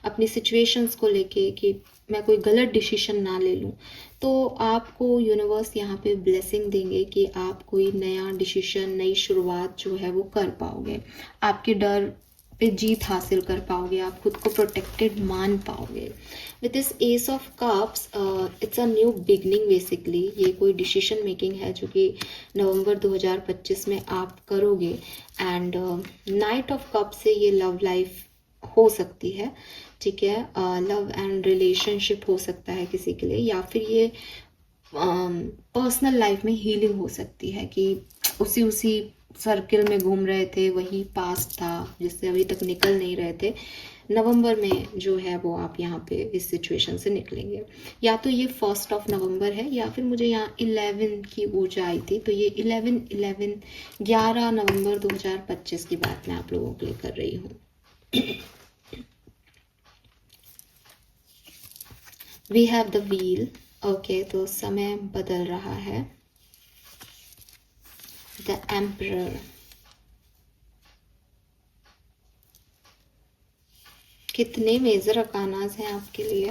अपनी सिचुएशंस को लेके कि मैं कोई गलत डिसीजन ना ले लूँ, तो आपको यूनिवर्स यहाँ पे ब्लेसिंग देंगे कि आप कोई नया डिसीजन, नई शुरुआत जो है वो कर पाओगे। आपके डर पे जीत हासिल कर पाओगे, आप खुद को प्रोटेक्टेड मान पाओगे। With this S of cups, it's a new beginning basically. ये कोई डिसीजन मेकिंग है जो कि नवंबर 2025 में आप करोगे। एंड नाइट ऑफ कप से ये लव लाइफ हो सकती है। ठीक है, लव एंड रिलेशनशिप हो सकता है किसी के लिए, या फिर ये पर्सनल लाइफ में हीलिंग हो सकती है कि उसी सर्किल में घूम रहे थे, वही पास्ट था जिससे अभी तक निकल नहीं रहे थे। नवंबर में जो है वो आप यहाँ पे इस सिचुएशन से निकलेंगे। या तो ये 1 नवंबर है, या फिर मुझे यहाँ 11 की ऊर्जा आई थी, तो ये 11 नवंबर 2025 की बात मैं आप लोगों के लिए कर रही हूँ। We have the wheel. Okay, तो समय बदल रहा है। द एम्परर, कितने मेजर अकानास हैं आपके लिए।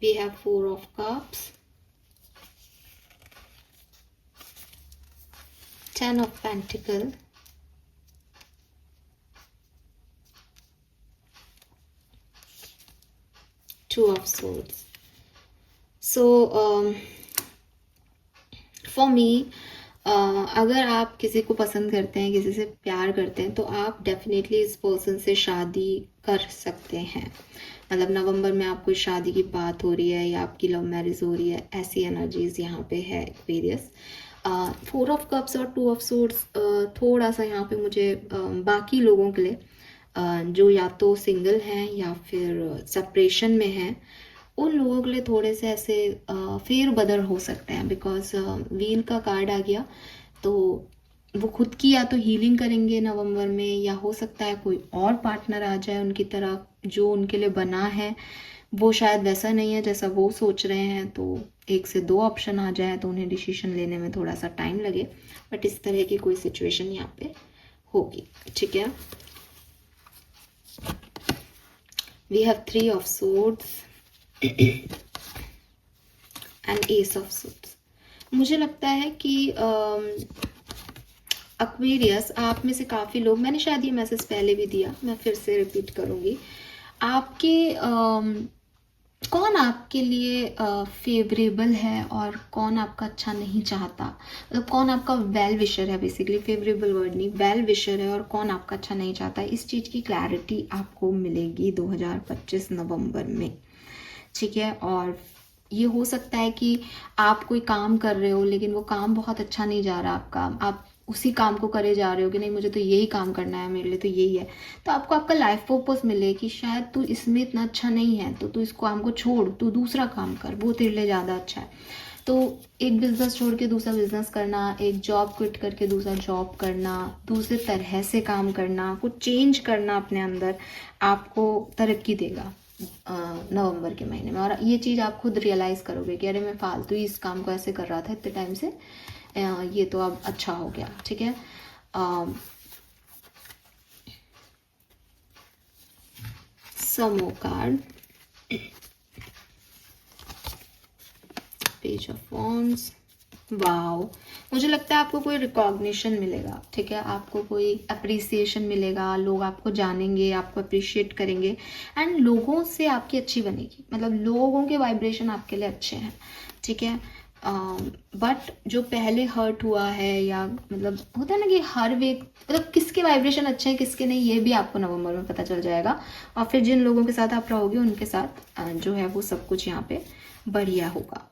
We have 4 of cups, 10 of pentacles, 2 of swords. So for me, अगर आप किसी को पसंद करते हैं, किसी से प्यार करते हैं, तो आप डेफिनेटली इस पर्सन से शादी कर सकते हैं। मतलब नवंबर में आप कोई शादी की बात हो रही है या आपकी लव मैरिज हो रही है, ऐसी एनर्जीज यहाँ पे है एक्वेरियस। 4 ऑफ कप्स और 2 ऑफ सोर्ड्स थोड़ा सा यहाँ पे मुझे बाकी लोगों के लिए जो या तो सिंगल हैं या फिर सेपरेशन में हैं, उन लोगों के लिए थोड़े से ऐसे फेर बदल हो सकते हैं। बिकॉज व्हील का कार्ड आ गया, तो वो खुद की या तो हीलिंग करेंगे नवंबर में, या हो सकता है कोई और पार्टनर आ जाए उनकी तरह जो उनके लिए बना है वो शायद वैसा नहीं है जैसा वो सोच रहे हैं। तो 1 से 2 ऑप्शन आ जाए तो उन्हें डिसीजन लेने में थोड़ा सा टाइम लगे, बट इस तरह की कोई सिचुएशन यहाँ पे होगी। ठीक है, we have 3 of swords and ace of swords. मुझे लगता है कि एक्वेरियस, आप में से काफ़ी लोग, मैंने शायद ये मैसेज पहले भी दिया, मैं फिर से रिपीट करूँगी, आपके कौन आपके लिए फेवरेबल है और कौन आपका अच्छा नहीं चाहता। मतलब कौन आपका वेल विशर है, बेसिकली फेवरेबल वर्ड नहीं, वेल विशर है, और कौन आपका अच्छा नहीं चाहता है। इस चीज़ की क्लैरिटी आपको मिलेगी 2025 नवंबर में। ठीक है, और ये हो सकता है कि आप कोई काम कर रहे हो लेकिन वो काम बहुत अच्छा नहीं जा रहा आपका, आप उसी काम को करे जा रहे हो कि नहीं मुझे तो यही काम करना है, मेरे लिए तो यही है, तो आपको आपका लाइफ पर्पस मिले कि शायद तू इसमें इतना अच्छा नहीं है, तो तू इस काम को छोड़, तू दूसरा काम कर, वो तेरे लिए ज़्यादा अच्छा है। तो एक बिजनेस छोड़ के दूसरा बिजनेस करना, एक जॉब क्विट करके दूसरा जॉब करना, दूसरे तरह से काम करना, कुछ चेंज करना अपने अंदर आपको तरक्की देगा नवंबर के महीने में। और ये चीज़ आप खुद रियलाइज़ करोगे कि अरे मैं फालतू ही इस काम को ऐसे कर रहा था इतने टाइम से, ये तो अब अच्छा हो गया। ठीक है, समो card, page of wands. Wow, मुझे लगता है आपको कोई रिकॉग्निशन मिलेगा। ठीक है, आपको कोई अप्रिसिएशन मिलेगा, लोग आपको जानेंगे, आपको अप्रिशिएट करेंगे, एंड लोगों से आपकी अच्छी बनेगी। मतलब लोगों के वाइब्रेशन आपके लिए अच्छे हैं। ठीक है, बट जो पहले हर्ट हुआ है, या मतलब होता है ना कि हर वे, मतलब किसके वाइब्रेशन अच्छे हैं किसके नहीं, ये भी आपको नवंबर में पता चल जाएगा। और फिर जिन लोगों के साथ आप रहोगे उनके साथ जो है वो सब कुछ यहाँ पे बढ़िया होगा।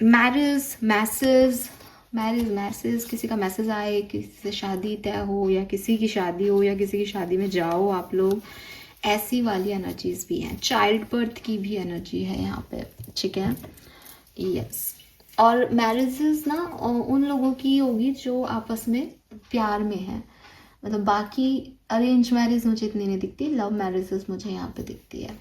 मैरिज मैसेज, किसी का मैसेज आए, किसी से शादी तय हो, या किसी की शादी हो, या किसी की शादी में जाओ आप लोग, ऐसी वाली एनर्जीज भी हैं। चाइल्ड बर्थ की भी एनर्जी है यहाँ पे। ठीक है, यस। और मैरिजेस ना उन लोगों की होगी जो आपस में प्यार में है। मतलब बाकी अरेंज मैरिज मुझे इतनी नहीं दिखती, लव मैरिजेस मुझे यहाँ पे दिखती है।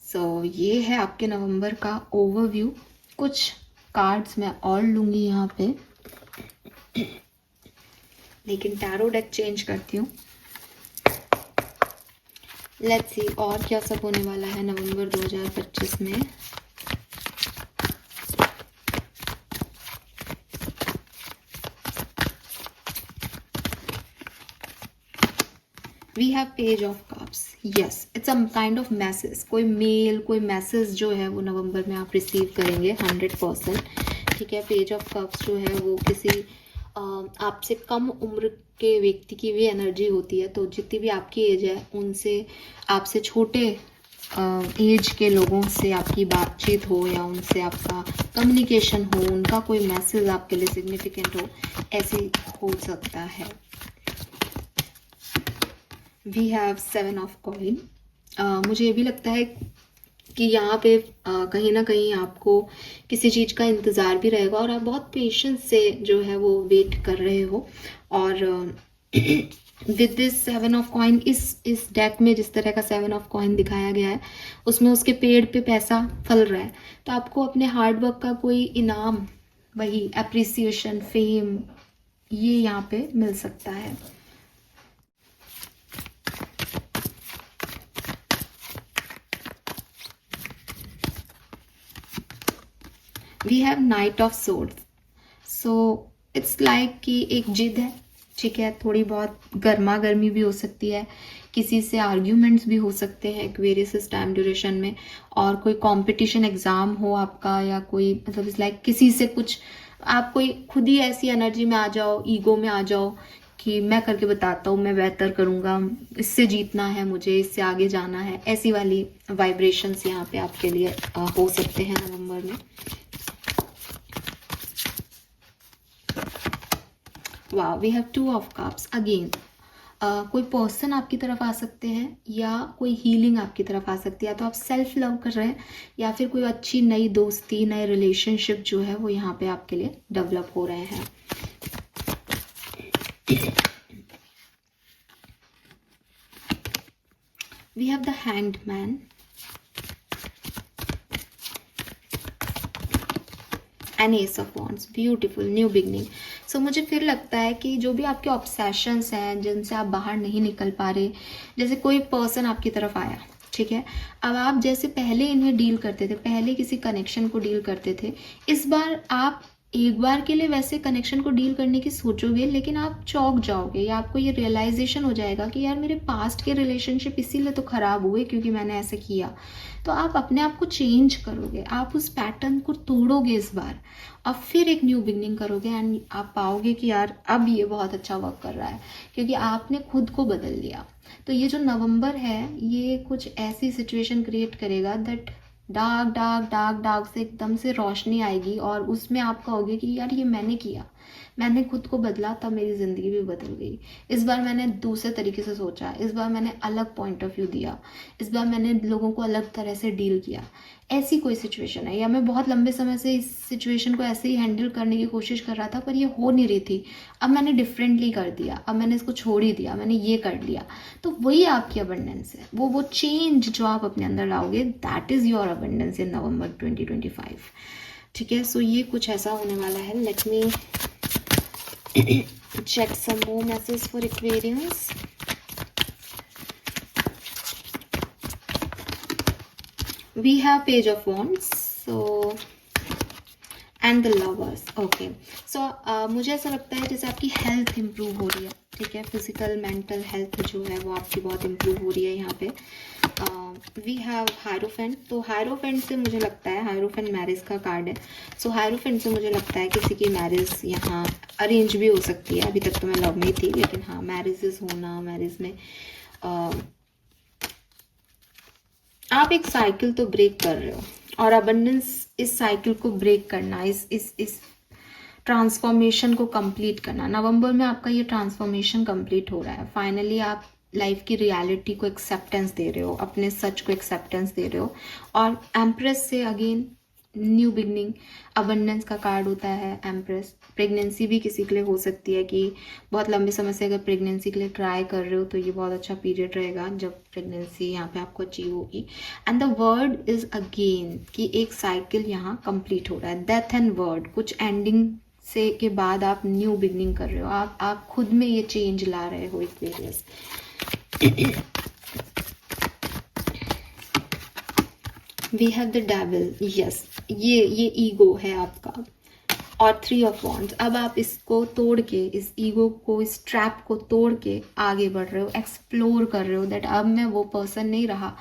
सो ये है आपके नवंबर का ओवरव्यू। कुछ कार्ड्स मैं और लूँगी यहाँ पे, लेकिन टैरो डेक चेंज करती हूँ। लेट्स सी और क्या सब होने वाला है नवंबर 2025 में। We have page of cups. Yes, it's a kind of message, कोई मेल, कोई मैसेज जो है वो नवंबर में आप रिसीव करेंगे 100%। ठीक है, पेज ऑफ कप्स जो है वो किसी आपसे कम उम्र के व्यक्ति की भी एनर्जी होती है, तो जितनी भी आपकी एज है उनसे, आपसे छोटे एज के लोगों से आपकी बातचीत हो या उनसे आपका कम्युनिकेशन हो, उनका कोई मैसेज आपके लिए सिग्निफिकेंट हो, ऐसे हो सकता है। We have 7 of coin. मुझे ये भी लगता है कि यहाँ पे कहीं ना कहीं आपको किसी चीज़ का इंतज़ार भी रहेगा और आप बहुत पेशेंस से जो है वो वेट कर रहे हो। और विद दिस 7 ऑफ कॉइन, इस डेक में जिस तरह का 7 ऑफ कॉइन दिखाया गया है उसमें उसके पेड़ पे पैसा फल रहा है, तो आपको अपने हार्डवर्क का कोई इनाम, वही अप्रिसिएशन, फेम, ये यहाँ पे मिल सकता है। We have knight of swords. So it's like कि एक जिद है, ठीक है, थोड़ी बहुत गर्मा गर्मी भी हो सकती है, किसी से आर्ग्यूमेंट्स भी हो सकते हैं एक्वेरियस टाइम ड्यूरेशन में, और कोई कंपटीशन एग्जाम हो आपका, या कोई मतलब इट्स लाइक किसी से कुछ, आप कोई खुद ही ऐसी एनर्जी में आ जाओ, ईगो में आ जाओ कि मैं करके बताता हूँ, मैं बेहतर करूँगा, इससे जीतना है मुझे, इससे आगे जाना है, ऐसी वाली वाइब्रेशंस यहाँ पे आपके लिए हो सकते हैं नवंबर में। वाह, we have 2 of cups again. कोई पर्सन आपकी तरफ आ सकते हैं या कोई हीलिंग आपकी तरफ आ सकती है, तो आप सेल्फ लव कर रहे हैं या फिर कोई अच्छी नई दोस्ती, नए रिलेशनशिप जो है वो यहाँ पे आपके लिए डेवलप हो रहे हैं। We have the hanged man and ace of wands, beautiful new beginning. So मुझे फिर लगता है कि जो भी आपके ऑब्सेशंस हैं जिनसे आप बाहर नहीं निकल पा रहे, जैसे कोई पर्सन आपकी तरफ आया, ठीक है, अब आप जैसे पहले इन्हें डील करते थे, पहले किसी कनेक्शन को डील करते थे, इस बार आप एक बार के लिए वैसे कनेक्शन को डील करने की सोचोगे, लेकिन आप चौंक जाओगे या आपको ये रियलाइजेशन हो जाएगा कि यार मेरे पास्ट के रिलेशनशिप इसीलिए तो ख़राब हुए क्योंकि मैंने ऐसे किया। तो आप अपने आप को चेंज करोगे, आप उस पैटर्न को तोड़ोगे इस बार, और फिर एक न्यू बिगनिंग करोगे, एंड आप पाओगे कि यार अब ये बहुत अच्छा वर्क कर रहा है क्योंकि आपने खुद को बदल लिया। तो ये जो नवंबर है ये कुछ ऐसी सिचुएशन क्रिएट करेगा that dark dark dark dark से एकदम से रोशनी आएगी और उसमें आप कहोगे कि यार ये मैंने किया, मैंने खुद को बदला, तब मेरी ज़िंदगी भी बदल गई। इस बार मैंने दूसरे तरीके से सोचा, इस बार मैंने अलग पॉइंट ऑफ व्यू दिया, इस बार मैंने लोगों को अलग तरह से डील किया। ऐसी कोई सिचुएशन है, या मैं बहुत लंबे समय से इस सिचुएशन को ऐसे ही हैंडल करने की कोशिश कर रहा था पर ये हो नहीं रही थी, अब मैंने डिफरेंटली कर दिया, अब मैंने इसको छोड़ ही दिया, मैंने ये कर लिया। तो वही आपकी अबंडेंस है, वो चेंज जो आप अपने अंदर लाओगे, that is your abundance in November 2025। ठीक है, सो ये कुछ ऐसा होने वाला है। Let me check some more messages for Aquarians. We have Page of Wands, so and the Lovers. Okay, so मुझे ऐसा लगता है जैसे आपकी हेल्थ इम्प्रूव हो रही है, ठीक है, फिजिकल मेंटल हेल्थ जो है वो आपकी बहुत इम्प्रूव हो रही है यहाँ पे। We have hierophant. तो हायरोफेंट से मुझे लगता है, हायरोफेंट मैरिज का कार्ड है, सो हायरोफेंट से मुझे लगता है किसी की मैरिज यहाँ अरेंज भी हो सकती है। अभी तक तो मैं लव में थी, लेकिन हाँ मैरिजेस होना, मैरिज में आप एक साइकिल तो ब्रेक कर रहे हो, और अबंडेंस इस साइकिल को ब्रेक करना, इस ट्रांसफॉर्मेशन को कंप्लीट करना। नवंबर में आपका ये ट्रांसफॉर्मेशन कंप्लीट हो रहा है। फाइनली आप लाइफ की रियलिटी को एक्सेप्टेंस दे रहे हो, अपने सच को एक्सेप्टेंस दे रहे हो। और एम्प्रेस से अगेन न्यू बिगनिंग, अबंडेंस का कार्ड होता है एम्प्रेस। प्रेगनेंसी भी किसी के लिए हो सकती है कि बहुत लंबे समय से अगर प्रेगनेंसी के लिए ट्राई कर रहे हो तो ये बहुत अच्छा पीरियड रहेगा जब प्रेगनेंसी यहाँ पे आपको अचीव होगी। And the word is again कि एक साइकिल यहाँ कंप्लीट हो रहा है, डेथ एंड वर्ड, कुछ एंडिंग से के बाद आप न्यू बिगनिंग कर रहे हो, आप खुद में ये चेंज ला रहे हो Aquarius. We have the devil, yes, ये ईगो है आपका, और 3 ऑफ वॉन्ड्स। अब आप इसको तोड़ के, इस ईगो को, इस ट्रैप को तोड़ के आगे बढ़ रहे हो, एक्सप्लोर कर रहे हो दैट अब मैं वो पर्सन नहीं रहा,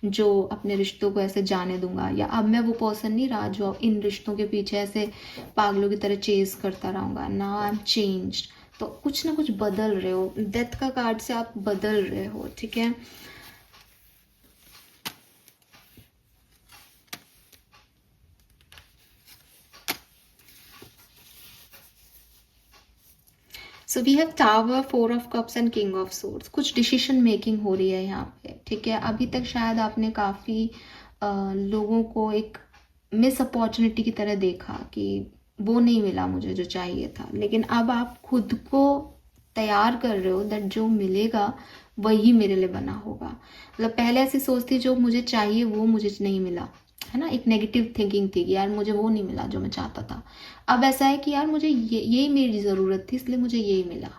जो अपने रिश्तों को ऐसे जाने दूंगा, या अब मैं वो पर्सन नहीं रहा जो इन रिश्तों के पीछे ऐसे पागलों की तरह चेज करता रहूँगा। Now I am changed. तो कुछ ना कुछ बदल रहे हो, डेथ का कार्ड से आप बदल रहे हो, ठीक है। So we have tower, 4 of cups and king of swords. कुछ डिसीजन मेकिंग हो रही है यहाँ पे, ठीक है। अभी तक शायद आपने काफ़ी लोगों को एक मिस अपॉर्चुनिटी की तरह देखा कि वो नहीं मिला मुझे जो चाहिए था, लेकिन अब आप खुद को तैयार कर रहे हो दैट जो मिलेगा वही मेरे लिए बना होगा। मतलब पहले ऐसी सोच थी जो मुझे चाहिए वो मुझे नहीं मिला, है ना, एक नेगेटिव थिंकिंग थी कि यार मुझे वो नहीं मिला जो मैं चाहता था। अब ऐसा है कि यार मुझे यही मेरी ज़रूरत थी, इसलिए मुझे यही मिला।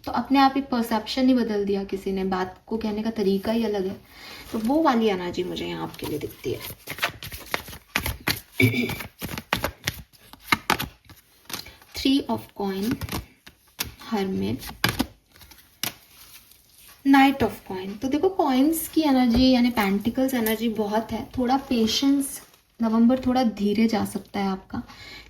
तो अपने आप ही परसेप्शन ही बदल दिया किसी ने, बात को कहने का तरीका ही अलग है। तो वो वाली एनर्जी मुझे यहाँ आपके लिए दिखती है। 3 of coin, hermit, night of coin. तो देखो कॉइन्स की एनर्जी यानी पेंटिकल्स एनर्जी बहुत है। थोड़ा पेशेंस, नवंबर थोड़ा धीरे जा सकता है आपका,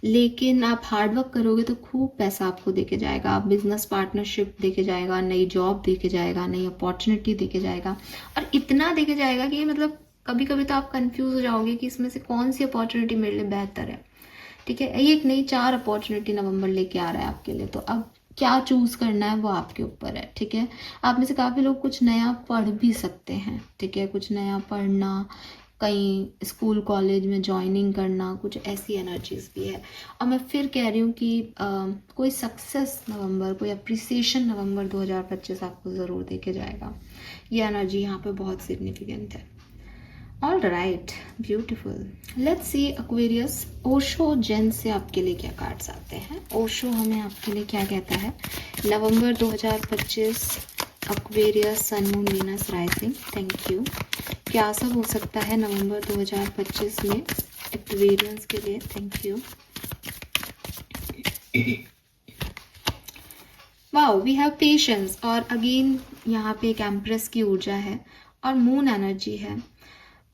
लेकिन आप हार्ड वर्क करोगे तो खूब पैसा आपको देके जाएगा। आप बिजनेस पार्टनरशिप देके जाएगा, नई जॉब देके जाएगा, नई अपॉर्चुनिटी देके जाएगा, और इतना देके जाएगा कि मतलब कभी कभी तो आप कंफ्यूज हो जाओगे कि इसमें से कौन सी अपॉर्चुनिटी मेरे लिए बेहतर है, ठीक है। ये एक नई 4 अपॉर्चुनिटी नवंबर लेके आ रहा है आपके लिए। तो अब क्या चूज करना है वो आपके ऊपर है, ठीक है। आप में से काफ़ी लोग कुछ नया पढ़ भी सकते हैं, ठीक है। कुछ नया पढ़ना, कहीं स्कूल कॉलेज में ज्वाइनिंग करना, कुछ ऐसी एनर्जीज भी है। और मैं फिर कह रही हूँ कि कोई सक्सेस नवंबर, कोई अप्रिसिएशन नवंबर 2025 आपको ज़रूर देके जाएगा। ये एनर्जी यहाँ पे बहुत सिग्निफिकेंट है। All right, beautiful. Let's see Aquarius, Osho Zen से आपके लिए क्या कार्ड्स आते हैं। ओशो हमें आपके लिए क्या कहता है नवंबर 2025, Aquarius, sun, moon, Venus, rising. Thank you. क्या सब हो सकता है नवंबर 2025 में एक्वेरियंस के लिए। Thank you. Wow, we have patience, और अगेन यहाँ पे एक एम्प्रेस की ऊर्जा है और मून एनर्जी है।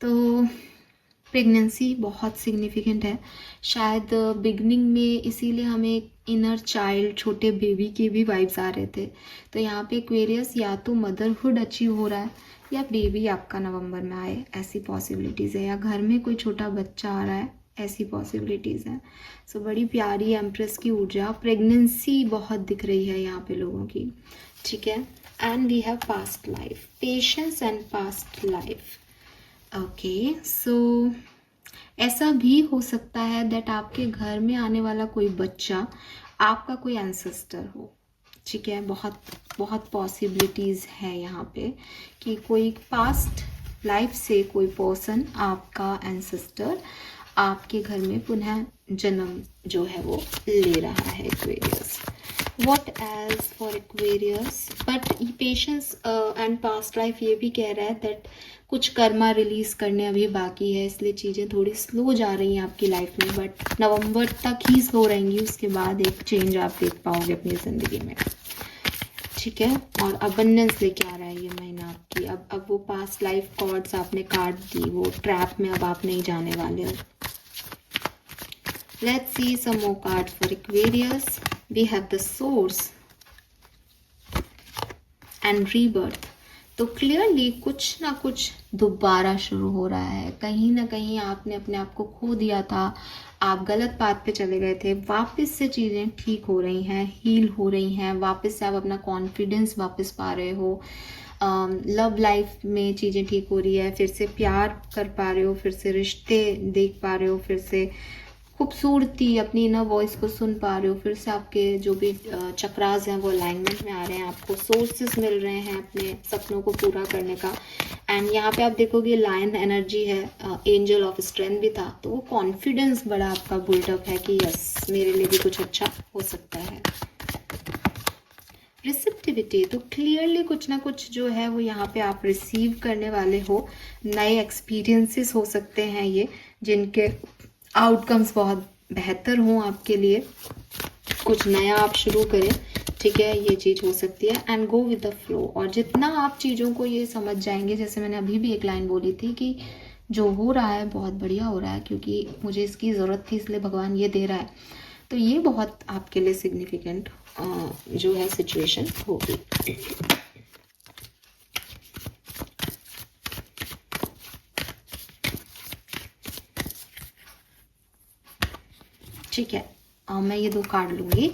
तो प्रेगनेंसी बहुत सिग्निफिकेंट है। शायद बिगनिंग में इसीलिए हमें इनर चाइल्ड, छोटे बेबी के भी वाइब्स आ रहे थे। तो यहाँ पे एक्वेरियस या तो मदरहुड अचीव हो रहा है या बेबी आपका नवंबर में आए, ऐसी पॉसिबिलिटीज़ है। या घर में कोई छोटा बच्चा आ रहा है, ऐसी पॉसिबिलिटीज़ हैं। सो बड़ी प्यारी एम्प्रेस की ऊर्जा, प्रेगनेंसी बहुत दिख रही है यहाँ पे लोगों की, ठीक है। And we have past life, patience and past life. Okay, so ऐसा भी हो सकता है दैट आपके घर में आने वाला कोई बच्चा आपका कोई एंसेस्टर हो, ठीक है। बहुत बहुत पॉसिबिलिटीज़ है यहाँ पे कि कोई पास्ट लाइफ से कोई पर्सन, आपका एंसेस्टर, आपके घर में पुनः जन्म जो है वो ले रहा है। Aquarius, what as for Aquarius, but patience and past life ये भी कह रहा है दैट कुछ कर्मा रिलीज करने अभी बाकी है, इसलिए चीज़ें थोड़ी स्लो जा रही हैं आपकी लाइफ में, बट नवंबर तक ही स्लो रहेंगी। उसके बाद एक चेंज आप देख पाओगे अपनी ज़िंदगी में, ठीक है। और अबंडेंस लेके आ रहा है ये महीना आपकी। अब वो पास्ट लाइफ कॉर्ड्स आपने काट दी, वो ट्रैप में अब आप नहीं जाने वाले हो। Let's see some more card for Aquarius. We have the source and rebirth. तो क्लियरली कुछ ना कुछ दोबारा शुरू हो रहा है। कहीं ना कहीं आपने अपने आप को खो दिया था, आप गलत बात पे चले गए थे, वापस से चीज़ें ठीक हो रही हैं, हील हो रही हैं, वापस से आप अपना कॉन्फिडेंस वापस पा रहे हो। लव लाइफ में चीज़ें ठीक हो रही है, फिर से प्यार कर पा रहे हो, फिर से रिश्ते देख पा रहे हो, फिर से खूबसूरती, अपनी इनर वॉइस को सुन पा रहे हो, फिर से आपके जो भी चक्रास हैं वो अलाइनमेंट में आ रहे हैं, आपको सोर्सेस मिल रहे हैं अपने सपनों को पूरा करने का। एंड यहाँ पे आप देखोगे लायन एनर्जी है, एंजल ऑफ स्ट्रेंथ भी था। तो वो कॉन्फिडेंस बड़ा आपका बुल्डअप है कि यस मेरे लिए भी कुछ अच्छा हो सकता है। रिसेप्टिविटी, तो क्लियरली कुछ ना कुछ जो है वो यहाँ पे आप रिसीव करने वाले हो। नए एक्सपीरियंसेस हो सकते हैं ये, जिनके आउटकम्स बहुत बेहतर हों आपके लिए। कुछ नया आप शुरू करें ठीक है, ये चीज़ हो सकती है। And go with the flow, और जितना आप चीज़ों को ये समझ जाएंगे, जैसे मैंने अभी भी एक लाइन बोली थी कि जो हो रहा है बहुत बढ़िया हो रहा है, क्योंकि मुझे इसकी ज़रूरत थी इसलिए भगवान ये दे रहा है, तो ये बहुत आपके लिए सिग्निफिकेंट जो है सिचुएशन होगी। ठीक है, मैं ये 2 कार्ड लूँगी।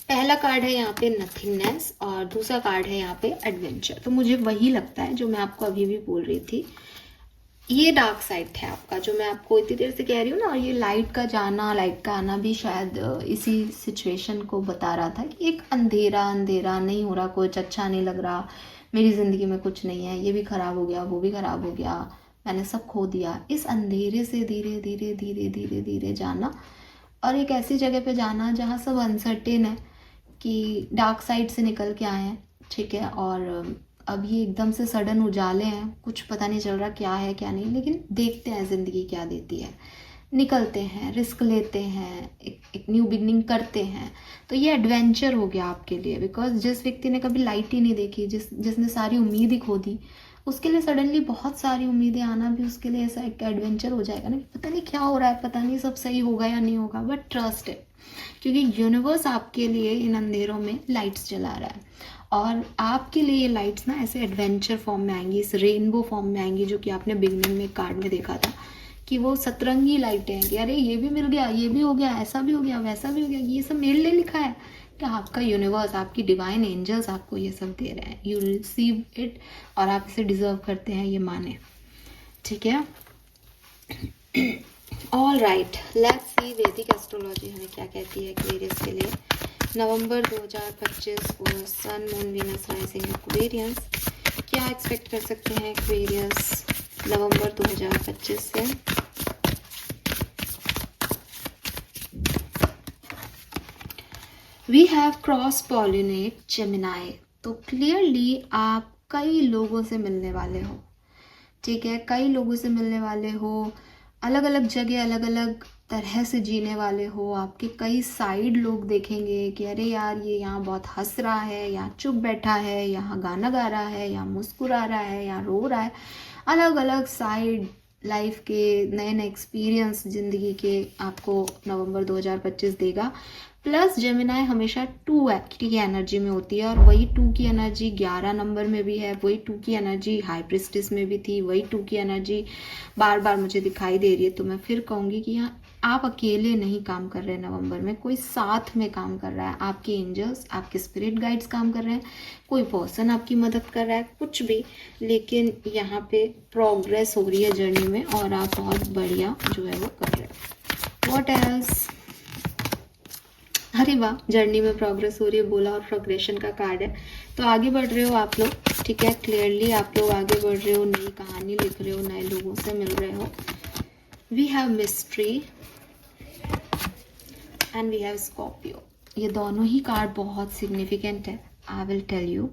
पहला कार्ड है यहाँ पे नथिंगनेस और दूसरा कार्ड है यहाँ पे एडवेंचर। तो मुझे वही लगता है जो मैं आपको अभी भी बोल रही थी, ये डार्क साइड है आपका, जो मैं आपको इतनी देर से कह रही हूँ ना, और ये लाइट का जाना, लाइट का आना भी शायद इसी सिचुएशन को बता रहा था कि एक अंधेरा अंधेरा नहीं हो रहा, कुछ अच्छा नहीं लग रहा, मेरी ज़िंदगी में कुछ नहीं है, ये भी ख़राब हो गया, वो भी ख़राब हो गया, मैंने सब खो दिया। इस अंधेरे से धीरे धीरे धीरे धीरे धीरे जाना, और एक ऐसी जगह पे जाना जहाँ सब अनसर्टेन है, कि डार्क साइड से निकल के आए हैं, ठीक है, और अब ये एकदम से सडन उजाले हैं, कुछ पता नहीं चल रहा क्या है क्या नहीं, लेकिन देखते हैं ज़िंदगी क्या देती है, निकलते हैं, रिस्क लेते हैं, एक न्यू बिगनिंग करते हैं। तो ये एडवेंचर हो गया आपके लिए, बिकॉज जिस व्यक्ति ने कभी लाइट ही नहीं देखी, जिसने सारी उम्मीद ही खो दी, उसके लिए सडनली बहुत सारी उम्मीदें आना भी उसके लिए ऐसा एक एडवेंचर हो जाएगा ना, कि पता नहीं क्या हो रहा है, पता नहीं सब सही होगा या नहीं होगा, बट ट्रस्ट है, क्योंकि यूनिवर्स आपके लिए इन अंधेरों में लाइट्स जला रहा है, और आपके लिए ये लाइट्स ना ऐसे एडवेंचर फॉर्म में आएंगी, इस रेनबो फॉर्म में आएंगी, जो कि आपने बिगनिंग में कार्ड में देखा था कि वो सतरंगी लाइटें हैं, कि अरे ये भी मिल गया, ये भी हो गया, ऐसा भी हो गया, वैसा भी हो गया, ये सब मेरे लिए लिखा है, कि आपका यूनिवर्स, आपकी डिवाइन एंजल्स आपको ये सब दे रहे हैं, यू रिसीव इट, और आप इसे डिजर्व करते हैं, ये माने, ठीक है। ऑल राइट, लेट्स सी वैदिक एस्ट्रोलॉजी हमें क्या कहती है एक्वेरियस के लिए नवंबर 2025 को। Sun moon Venus rising Aquarius, क्या एक्सपेक्ट कर सकते हैं एक्वेरियस नवंबर 2025 से। We have cross pollinate Gemini, तो क्लियरली आप कई लोगों से मिलने वाले हो, ठीक है, कई लोगों से मिलने वाले हो, अलग अलग जगह अलग अलग तरह से जीने वाले हो, आपके कई साइड लोग देखेंगे कि अरे यार ये यहाँ बहुत हंस रहा है, यहाँ चुप बैठा है, यहाँ गाना गा रहा है, यहाँ मुस्कुरा रहा है, यहाँ रो रहा है, अलग अलग साइड लाइफ के नए नए एक्सपीरियंस ज़िंदगी के आपको नवंबर 2025 देगा। प्लस जेमिनाई हमेशा 2 की एनर्जी में होती है, और वही 2 की एनर्जी 11 नंबर में भी है, वही 2 की एनर्जी हाई प्रिस्टिस में भी थी, वही 2 की एनर्जी बार बार मुझे दिखाई दे रही है। तो मैं फिर कहूँगी कि यहाँ आप अकेले नहीं काम कर रहे हैं, नवंबर में कोई साथ में काम कर रहा है, आपके एंजल्स, आपके स्पिरिट गाइड्स काम कर रहे हैं, कोई पर्सन आपकी मदद कर रहा है, कुछ भी, लेकिन यहाँ पे प्रोग्रेस हो रही है जर्नी में, और आप बहुत बढ़िया जो है वो कर रहे हो। व्हाट एल्स, अरे वाह, जर्नी में प्रोग्रेस हो रही है बोला, और प्रोग्रेशन का कार्ड है, तो आगे बढ़ रहे हो आप लोग, ठीक है, क्लियरली आप लोग आगे बढ़ रहे हो, नई कहानी लिख रहे हो, नए लोगों से मिल रहे हो। We have mystery and we have Scorpio, ये दोनों ही कार्ड बहुत सिग्निफिकेंट है, I will tell you.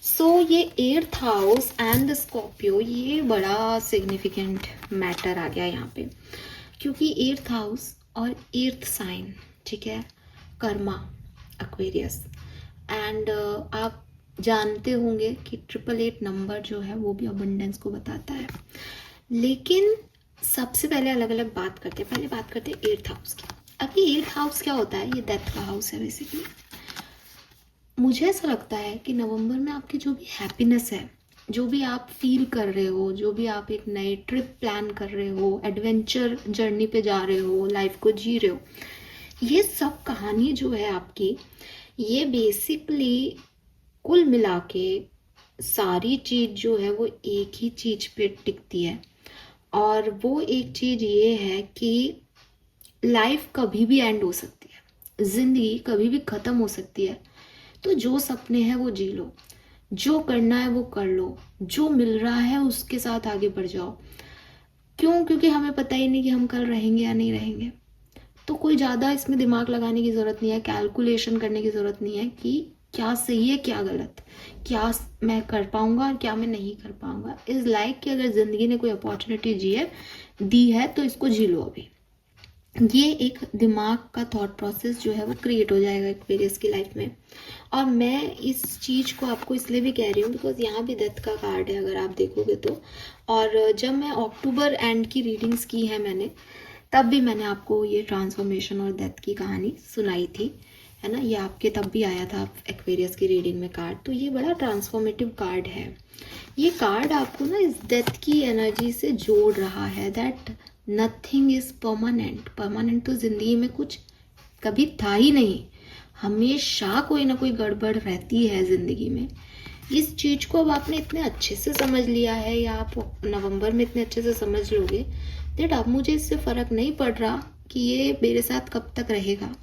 So ये 8th house and the Scorpio, ये बड़ा सिग्निफिकेंट मैटर आ गया यहाँ पे, क्योंकि 8th हाउस और 8th साइन, ठीक है, कर्मा एक्वेरियस, एंड आप जानते होंगे कि 888 नंबर जो है वो भी अबंडेंस को बताता है, लेकिन सबसे पहले अलग अलग बात करते हैं। पहले बात करते हैं 8th हाउस की। अब ये 8th हाउस क्या होता है, ये डेथ का हाउस है बेसिकली। मुझे ऐसा लगता है कि नवंबर में आपकी जो भी हैप्पीनेस है, जो भी आप फील कर रहे हो, जो भी आप एक नए ट्रिप प्लान कर रहे हो, एडवेंचर जर्नी पे जा रहे हो, लाइफ को जी रहे हो, ये सब कहानी जो है आपकी, ये बेसिकली कुल मिला के सारी चीज़ जो है वो एक ही चीज़ पे टिकती है, और वो एक चीज़ ये है कि लाइफ कभी भी एंड हो सकती है, ज़िंदगी कभी भी ख़त्म हो सकती है, तो जो सपने हैं वो जी लो, जो करना है वो कर लो, जो मिल रहा है उसके साथ आगे बढ़ जाओ। क्यों? क्योंकि हमें पता ही नहीं कि हम कल रहेंगे या नहीं रहेंगे, तो कोई ज़्यादा इसमें दिमाग लगाने की ज़रूरत नहीं है, कैलकुलेशन करने की ज़रूरत नहीं है कि क्या सही है क्या गलत, क्या मैं कर पाऊँगा और क्या मैं नहीं कर पाऊँगा। इज़ लाइक कि अगर ज़िंदगी ने कोई अपॉर्चुनिटी दी है तो इसको जी लो अभी, ये एक दिमाग का थॉट प्रोसेस जो है वो क्रिएट हो जाएगा एक्वेरियस की लाइफ में। और मैं इस चीज़ को आपको इसलिए भी कह रही हूँ बिकॉज यहाँ भी डेथ का कार्ड है अगर आप देखोगे तो। और जब मैं अक्टूबर एंड की रीडिंग्स की है मैंने, तब भी मैंने आपको ये ट्रांसफॉर्मेशन और डेथ की कहानी सुनाई थी, है ना। ये आपके तब भी आया था एक्वेरियस की रीडिंग में कार्ड। तो ये बड़ा ट्रांसफॉर्मेटिव कार्ड है। ये कार्ड आपको ना इस डेथ की एनर्जी से जोड़ रहा है that nothing is permanent. Permanent तो जिंदगी में कुछ कभी था ही नहीं, हमेशा कोई ना कोई गड़बड़ रहती है जिंदगी में। इस चीज को अब आपने इतने अच्छे से समझ लिया है, या आप नवंबर में इतने अच्छे से समझ लोगे दैट अब मुझे इससे फर्क नहीं पड़ रहा कि ये मेरे साथ कब तक रहेगा,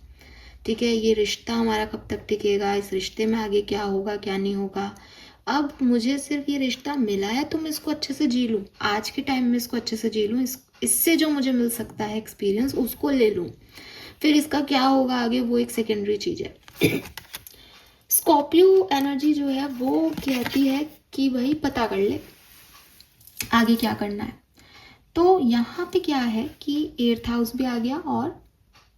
ठीक है, ये रिश्ता हमारा कब तक टिकेगा, इस रिश्ते में आगे क्या होगा क्या नहीं होगा। अब मुझे सिर्फ ये रिश्ता मिला है तो मैं इसको अच्छे से जी लूँ, आज के टाइम में इसको अच्छे से जी लूँ, इससे जो मुझे मिल सकता है एक्सपीरियंस उसको ले लूँ, फिर इसका क्या होगा आगे वो एक सेकेंडरी चीज़ है। स्कॉर्पियो एनर्जी जो है वो कहती है कि भाई पता कर ले आगे क्या करना है। तो यहाँ पे क्या है कि 8th हाउस भी आ गया और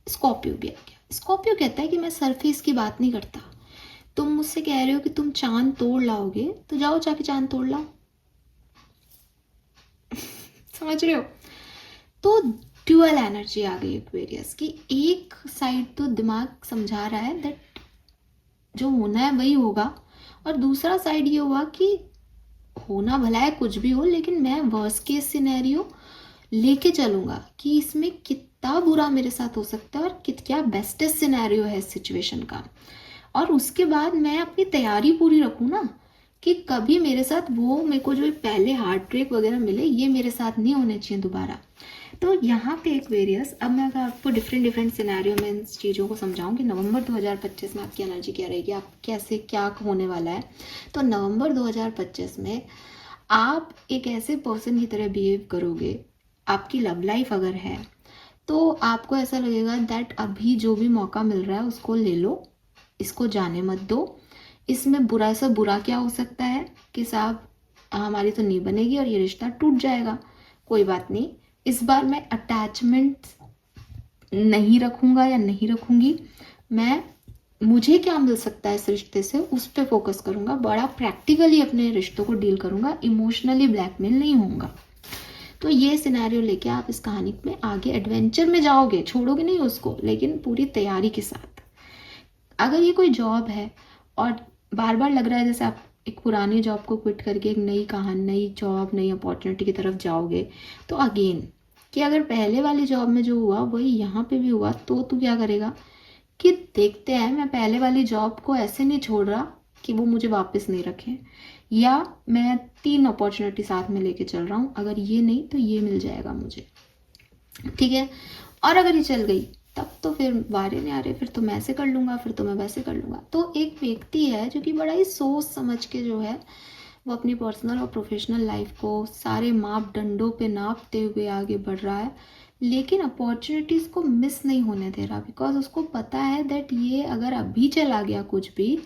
स्कॉर्पियो भी आ गया। स्कॉर्पियो कहता है कि मैं सरफेस की बात नहीं करता, तुम मुझसे कह रहे हो कि तुम चांद तोड़ लाओगे तो जाओ जाके चांद तोड़ लाओ। समझ रहे हो। तो ड्यूअल एनर्जी आ गई एक्वेरियस की। एक साइड तो दिमाग समझा रहा है दैट जो होना है वही होगा, और दूसरा साइड ये हुआ कि होना भला है कुछ भी हो, लेकिन मैं वर्स्ट केस सिनेरियो लेके चलूंगा कि इसमें कितना बुरा मेरे साथ हो सकता है और क्या बेस्टेस्ट सिनेरियो है इस सिचुएशन का। और उसके बाद मैं अपनी तैयारी पूरी रखूँ ना कि कभी मेरे साथ वो मेरे को जो पहले हार्ट ब्रेक वगैरह मिले ये मेरे साथ नहीं होने चाहिए दोबारा। तो यहाँ पे एक वेरियस, अब मैं अगर आपको डिफरेंट सिनेरियो में इन चीज़ों को समझाऊँ कि नवंबर 2025 में आपकी एनर्जी क्या रहेगी, आप कैसे क्या होने वाला है। तो नवंबर 2025 में आप एक ऐसे पर्सन की तरह बिहेव करोगे, आपकी लव लाइफ अगर है तो आपको ऐसा लगेगा दैट अभी जो भी मौका मिल रहा है उसको ले लो, इसको जाने मत दो। इसमें बुरा से बुरा क्या हो सकता है कि साहब हमारी तो नहीं बनेगी और ये रिश्ता टूट जाएगा, कोई बात नहीं, इस बार मैं अटैचमेंट नहीं रखूंगा या नहीं रखूंगी, मैं मुझे क्या मिल सकता है इस रिश्ते से उस पर फोकस करूंगा, बड़ा प्रैक्टिकली अपने रिश्तों को डील करूंगा, इमोशनली ब्लैकमेल नहीं होऊंगा। तो ये सिनेरियो लेके आप इस कहानी में आगे एडवेंचर में जाओगे, छोड़ोगे नहीं उसको, लेकिन पूरी तैयारी के साथ। अगर ये कोई जॉब है और बार बार लग रहा है जैसे आप एक पुरानी जॉब को क्विट करके एक नई कहानी, नई जॉब, नई अपॉर्चुनिटी की तरफ जाओगे, तो अगेन कि अगर पहले वाली जॉब में जो हुआ वही यहाँ पे भी हुआ तो तू क्या करेगा कि देखते हैं, मैं पहले वाली जॉब को ऐसे नहीं छोड़ रहा कि वो मुझे वापस नहीं रखें, या मैं 3 अपॉर्चुनिटी साथ में लेके चल रहा हूँ, अगर ये नहीं तो ये मिल जाएगा मुझे, ठीक है। और अगर ये चल गई तब तो फिर वारे नहीं आ रहे, फिर तो मैं ऐसे कर लूँगा, फिर तो मैं वैसे कर लूँगा। तो एक व्यक्ति है जो कि बड़ा ही सोच समझ के जो है वो अपनी पर्सनल और प्रोफेशनल लाइफ को सारे मापदंडों पे नापते हुए आगे बढ़ रहा है, लेकिन अपॉर्चुनिटीज़ को मिस नहीं होने दे रहा, बिकॉज उसको पता है दैट ये अगर अभी चला गया कुछ भी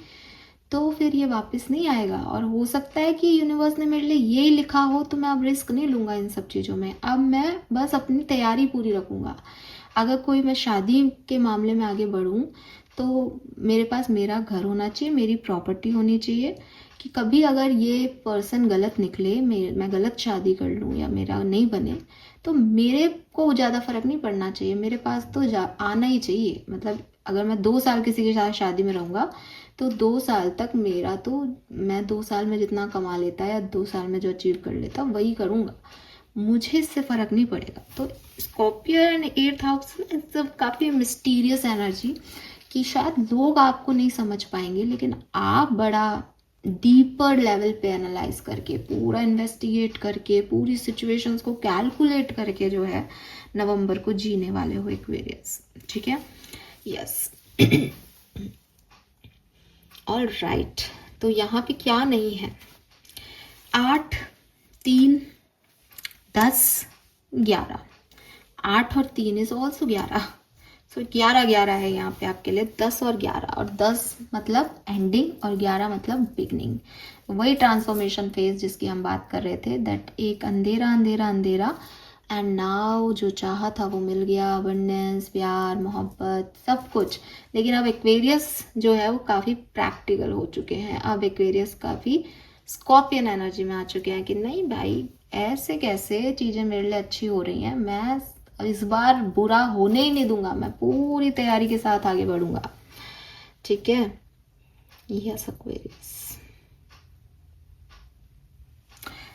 तो फिर ये वापस नहीं आएगा। और हो सकता है कि यूनिवर्स ने मेरे लिए ये लिखा हो तो मैं अब रिस्क नहीं लूँगा इन सब चीज़ों में, अब मैं बस अपनी तैयारी पूरी रखूँगा। अगर कोई मैं शादी के मामले में आगे बढ़ूँ तो मेरे पास मेरा घर होना चाहिए, मेरी प्रॉपर्टी होनी चाहिए, कि कभी अगर ये पर्सन गलत निकले, मैं गलत शादी कर लूँ या मेरा नहीं बने, तो मेरे को ज़्यादा फर्क नहीं पड़ना चाहिए, मेरे पास तो आना ही चाहिए। मतलब अगर मैं 2 साल किसी के साथ शादी में रहूँगा तो 2 साल तक मेरा तो, मैं 2 साल में जितना कमा लेता या 2 साल में जो अचीव कर लेता वही करूँगा, मुझे इससे फ़र्क नहीं पड़ेगा। तो स्कॉर्पियो एंड 8th हाउस सब काफ़ी मिस्टीरियस एनर्जी कि शायद लोग आपको नहीं समझ पाएंगे, लेकिन आप बड़ा डीपर लेवल पे एनालाइज करके, पूरा इन्वेस्टिगेट करके, पूरी सिचुएशंस को कैलकुलेट करके जो है नवंबर को जीने वाले हो एक्वेरियस, ठीक है। Yes, all right. तो यहाँ पे क्या नहीं है, 8, 3, 10, 11, 8 और 3 इज ऑल्सो 11, सो 11 है यहाँ पे आपके लिए, 10 और 11, और 10 मतलब एंडिंग और 11 मतलब बिगनिंग, वही ट्रांसफॉर्मेशन फेज जिसकी हम बात कर रहे थे, दैट एक अंधेरा अंधेरा अंधेरा एंड नाउ जो चाहा था वो मिल गया, अबंडेंस, प्यार, मोहब्बत, सब कुछ। लेकिन अब एक्वेरियस जो है वो काफ़ी प्रैक्टिकल हो चुके हैं। अब एक्वेरियस काफ़ी स्कॉर्पियन एनर्जी में आ चुके हैं कि नहीं भाई, ऐसे कैसे चीज़ें मेरे लिए अच्छी हो रही हैं, मैं इस बार बुरा होने ही नहीं दूंगा, मैं पूरी तैयारी के साथ आगे बढ़ूंगा। ठीक है, यस एक्वेरियस।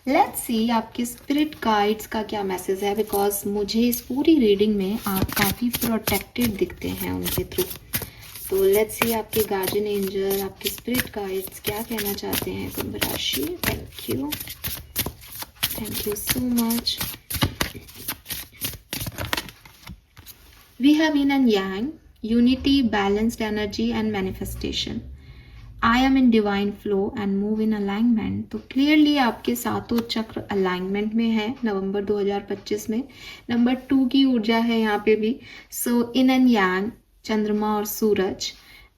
लेट्स सी आपके स्पिरिट गाइड्स का क्या मैसेज है, बिकॉज मुझे इस पूरी रीडिंग में आप काफ़ी प्रोटेक्टेड दिखते हैं उनके थ्रू। तो लेट्स सी आपके गार्जियन एंजल, आपके स्पिरिट गाइड्स क्या कहना चाहते हैं कुंभ राशि। Thank you so much. We have yin and yang, unity, balanced energy and manifestation. I am in divine flow and move in alignment. तो क्लियरली आपके सातों चक्र अलाइनमेंट में है नवंबर 2025 में। नंबर 2 की ऊर्जा है यहाँ पे भी। सो इन एंड यांग, चंद्रमा और सूरज,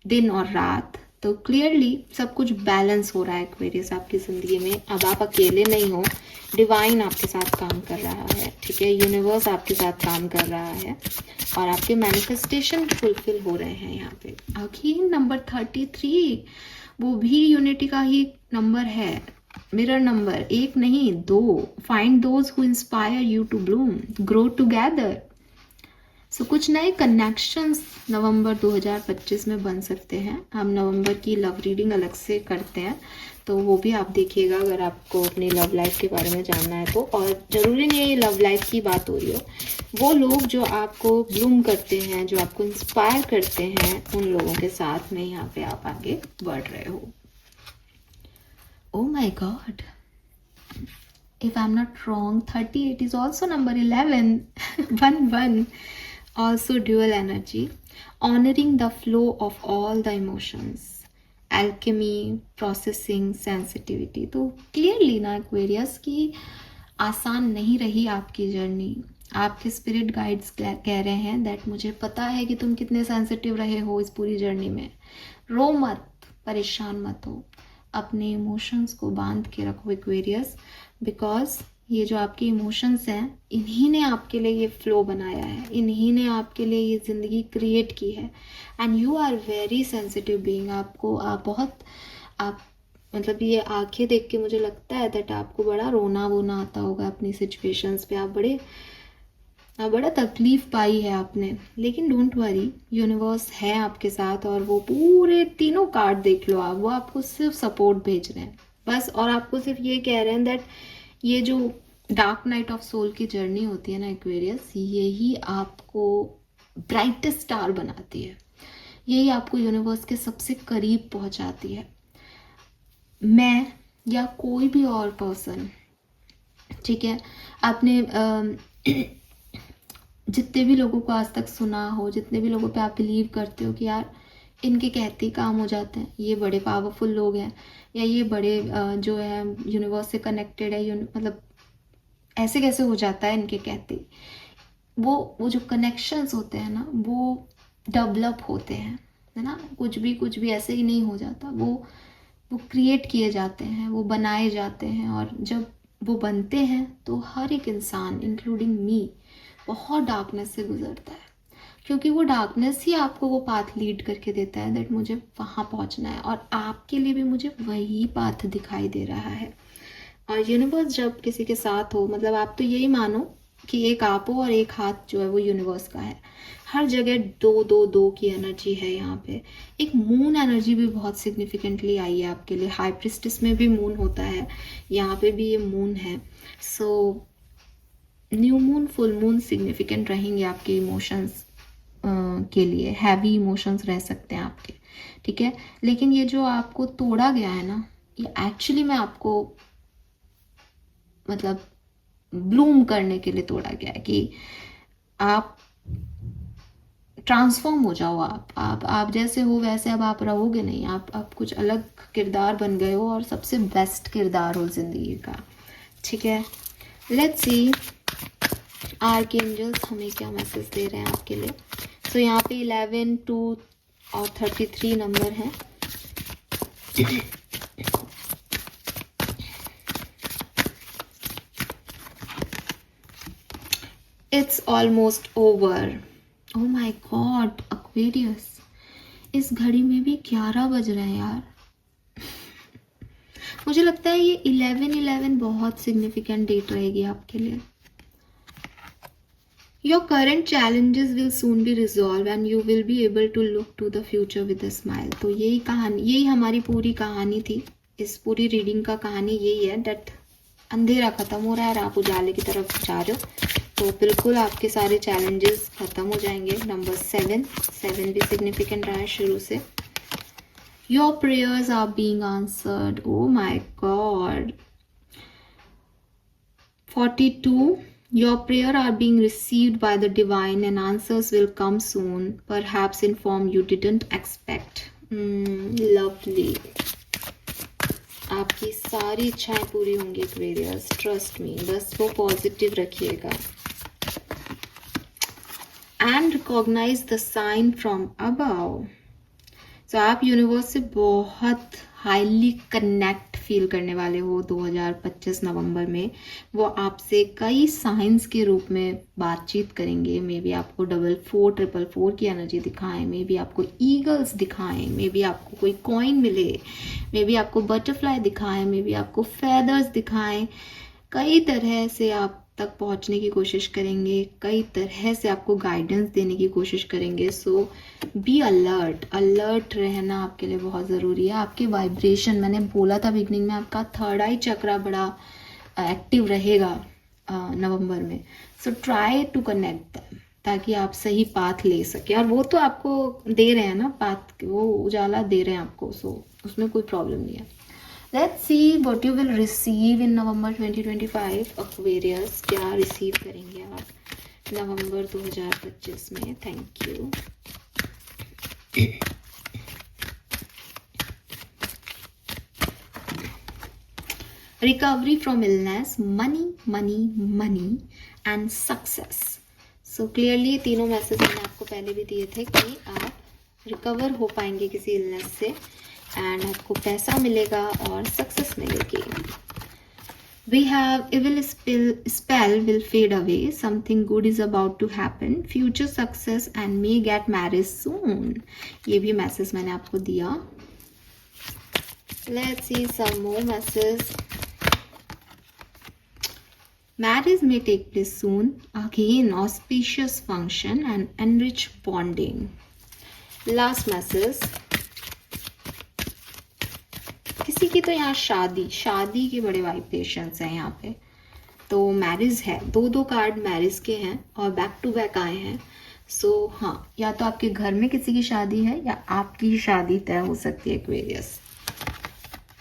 दिन और रात। तो क्लियरली सब कुछ बैलेंस हो रहा है एक्वेरियस आपकी ज़िंदगी में। अब आप अकेले नहीं हो, डिवाइन आपके साथ काम कर रहा है। ठीक है, यूनिवर्स आपके साथ काम कर रहा है और आपके मैनिफेस्टेशन फुलफिल हो रहे हैं यहाँ पे। आखिर नंबर 33, वो भी यूनिटी का ही नंबर है, मिरर नंबर, एक नहीं 2। Find those who inspire you to bloom, grow together. So कुछ नए कनेक्शंस नवंबर 2025 में बन सकते हैं। हम नवंबर की लव रीडिंग अलग से करते हैं, तो वो भी आप देखिएगा अगर आपको अपनी लव लाइफ के बारे में जानना है तो। और ज़रूरी नहीं है ये लव लाइफ की बात हो रही हो, वो लोग जो आपको ब्लूम करते हैं, जो आपको इंस्पायर करते हैं, उन लोगों के साथ में यहाँ पे आप आगे बढ़ रहे हो। Oh my God, if I'm not wrong, 38 is also number 11. 1 also dual energy, honoring the flow of all the emotions, alchemy, processing, sensitivity. तो क्लियरली ना एक्वेरियस की आसान नहीं रही आपकी जर्नी। आपके स्पिरिट गाइड्स कह रहे हैं दैट मुझे पता है कि तुम कितने सेंसिटिव रहे हो इस पूरी जर्नी में। रो मत, परेशान मत हो, अपने इमोशंस को बांध के रखो एक्वेरियस, बिकॉज ये जो आपके इमोशंस हैं, इन्हीं ने आपके लिए ये फ्लो बनाया है, इन्हीं ने आपके लिए ये ज़िंदगी क्रिएट की है। And you are very sensitive being. आप मतलब ये आंखें देख के मुझे लगता है दैट आपको बड़ा रोना वोना आता होगा अपनी सिचुएशंस पे। आप बड़ा तकलीफ पाई है आपने, लेकिन डोंट वरी, यूनिवर्स है आपके साथ। और वो पूरे तीनों कार्ड देख लो आप, वो आपको सिर्फ सपोर्ट भेज रहे हैं बस। और आपको सिर्फ ये कह रहे हैं दैट ये जो डार्क नाइट ऑफ सोल की जर्नी होती है ना एक्वेरियस, यही आपको ब्राइटेस्ट स्टार बनाती है, यही आपको यूनिवर्स के सबसे करीब पहुंचाती है। मैं या कोई भी और पर्सन, ठीक है, आपने जितने भी लोगों को आज तक सुना हो, जितने भी लोगों पे आप बिलीव करते हो कि यार इनके कहते ही काम हो जाते हैं, ये बड़े पावरफुल लोग हैं, या ये बड़े जो है यूनिवर्स से कनेक्टेड है, मतलब ऐसे कैसे हो जाता है इनके कहते। वो जो कनेक्शंस होते हैं ना, वो डेवलप होते हैं, है ना। कुछ भी ऐसे ही नहीं हो जाता, वो क्रिएट किए जाते हैं, वो बनाए जाते हैं। और जब वो बनते हैं तो हर एक इंसान इंक्लूडिंग मी बहुत डार्कनेस से गुजरता है, क्योंकि वो डार्कनेस ही आपको वो पाथ लीड करके देता है दैट मुझे वहाँ पहुँचना है। और आपके लिए भी मुझे वही पाथ दिखाई दे रहा है। और यूनिवर्स जब किसी के साथ हो, मतलब आप तो यही मानो कि एक आप हो और एक हाथ जो है वो यूनिवर्स का है। हर जगह दो की एनर्जी है यहाँ पे। एक मून एनर्जी भी बहुत सिग्निफिकेंटली आई है आपके लिए। हाई प्रिस्टेस में भी मून होता है, यहाँ पे भी ये मून है। So new moon, full moon significant रहेंगे आपके इमोशंस के लिए। हैवी इमोशंस रह सकते हैं आपके, ठीक है। लेकिन ये जो आपको तोड़ा गया है ना, ये एक्चुअली में आपको मतलब ब्लूम करने के लिए तोड़ा गया है कि आप ट्रांसफॉर्म हो जाओ। आप जैसे हो वैसे अब आप रहोगे नहीं, आप कुछ अलग किरदार बन गए हो और सबसे बेस्ट किरदार हो जिंदगी का, ठीक है। लेट्स सी आर्कएंजल्स हमें क्या मैसेज दे रहे हैं आपके लिए। तो यहाँ पे 11, 2 और 33 नंबर हैं। It's almost over. Oh my God Aquarius, इस घड़ी में भी 11 बज रहे हैं यार। मुझे लगता है ये 11/11 बहुत सिग्निफिकेंट डेट रहेगी आपके लिए। Your current challenges will soon be resolved and you will be able to look to the future with a smile। तो यही कहानी, यही हमारी पूरी कहानी थी। इस पूरी रीडिंग का कहानी यही है दैट अंधेरा खत्म हो रहा है और आप उजाले की तरफ जा रहे हो। तो बिल्कुल आपके सारे चैलेंजेस खत्म हो जाएंगे। नंबर 7 भी सिग्निफिकेंट रहा है शुरू से। Your prayers are being answered। Oh my God। 42, your prayer are being received by the divine and answers will come soon, perhaps in form you didn't expect। Lovely। आपकी सारी इच्छाएं पूरी होंगी एक्वेरियस, ट्रस्ट मी। बस वो पॉजिटिव रखिएगा। And recognise the sign from above. तो आप यूनिवर्स से बहुत हाईली कनेक्ट फील करने वाले हो 2025 नवंबर में। वो आपसे कई साइंस के रूप में बातचीत करेंगे। मे बी आपको 4444 की एनर्जी दिखाएं, मे बी आपको ईगल्स दिखाएं, मे बी आपको कोई कॉइन मिले, मे बी आपको बटरफ्लाई दिखाएं, मे बी आपको फेदर्स दिखाएं। कई तरह से आप तक पहुंचने की कोशिश करेंगे, कई तरह से आपको गाइडेंस देने की कोशिश करेंगे। सो बी अलर्ट रहना आपके लिए बहुत ज़रूरी है। आपके वाइब्रेशन, मैंने बोला था बिगनिंग में, आपका थर्ड आई चक्रा बड़ा एक्टिव रहेगा नवंबर में। So try to connect them ताकि आप सही पाथ ले सके। और वो तो आपको दे रहे हैं ना पाथ, वो उजाला दे रहे हैं आपको। सो उसमें कोई प्रॉब्लम नहीं है। Let's see what you will receive in November 2025 Aquarius। क्या रिसीव करेंगे आप नवंबर 2025 में? Thank you. Recovery from illness, money and success। So clearly तीनों मैसेज मैंने आपको पहले भी दिए थे कि आप रिकवर हो पाएंगे किसी इलनेस से एंड आपको पैसा मिलेगा और सक्सेस मिलेगी। We have evil spell will fade away, something good is about to happen, future success and may get married soon। ये भी मैसेज मैंने आपको दिया। Let's see some more messages। Marriage may take place soon, again auspicious function and enriched bonding। Last message। किसी की तो यहाँ शादी के बड़े वाइब्रेशंस हैं यहाँ पे। तो मैरिज है, दो कार्ड मैरिज के हैं और बैक टू बैक आए हैं। सो हाँ, या तो आपके घर में किसी की शादी है या आपकी शादी तय हो सकती है Aquarius.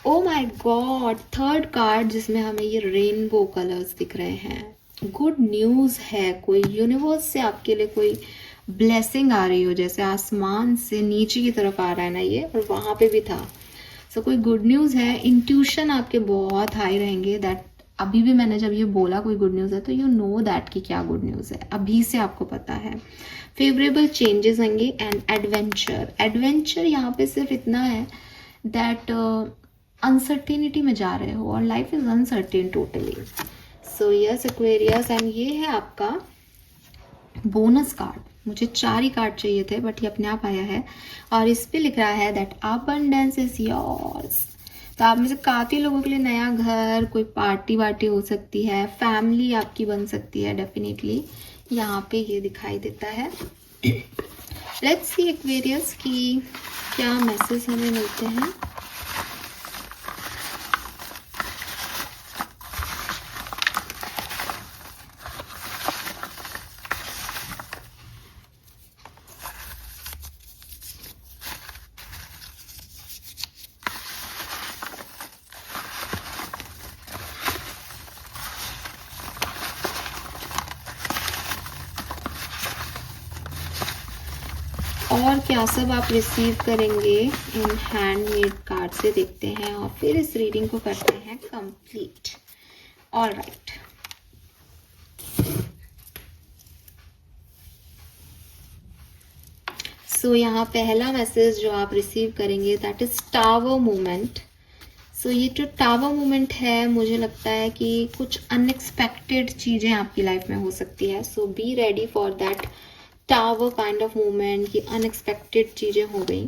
O my God, third card जिसमें हमें ये रेनबो कलर्स दिख रहे हैं। गुड न्यूज़ है, कोई यूनिवर्स से आपके लिए कोई ब्लेसिंग आ रही हो, जैसे आसमान से नीचे की तरफ आ रहा है ना ये, और वहाँ पे भी था। सो कोई गुड न्यूज़ है। इंट्यूशन आपके बहुत हाई रहेंगे दैट अभी भी मैंने जब ये बोला कोई गुड न्यूज़ है तो यू नो दैट कि क्या गुड न्यूज़ है, अभी से आपको पता है। फेवरेबल चेंजेस होंगे एंड एडवेंचर यहाँ पे सिर्फ इतना है दैट अनसर्टेनिटी में जा रहे हो और life is uncertain totally. So yes Aquarius, and ये है आपका बोनस कार्ड। मुझे 4 ही कार्ड चाहिए थे बट ये अपने आप आया है और इस पे लिख रहा है दैट अबंडेंस इज योर्स। तो आप में से काफ़ी लोगों के लिए नया घर, कोई पार्टी वार्टी हो सकती है, फैमिली आपकी बन सकती है डेफिनेटली, यहाँ पे ये दिखाई देता है। लेट्स सी एक्वेरियस की क्या मैसेज हमें मिलते हैं। और क्या सब आप रिसीव करेंगे इन हैंडमेड कार्ड से देखते हैं और फिर इस रीडिंग को करते हैं कंप्लीट। ऑलराइट, सो यहाँ पहला मैसेज जो आप रिसीव करेंगे दैट इज टावर मूवमेंट। सो ये जो टावर मोमेंट है, मुझे लगता है कि कुछ अनएक्सपेक्टेड चीज़ें आपकी लाइफ में हो सकती है. So be ready for that tower kind of moment कि अनएक्सपेक्टेड चीज़ें हो गई,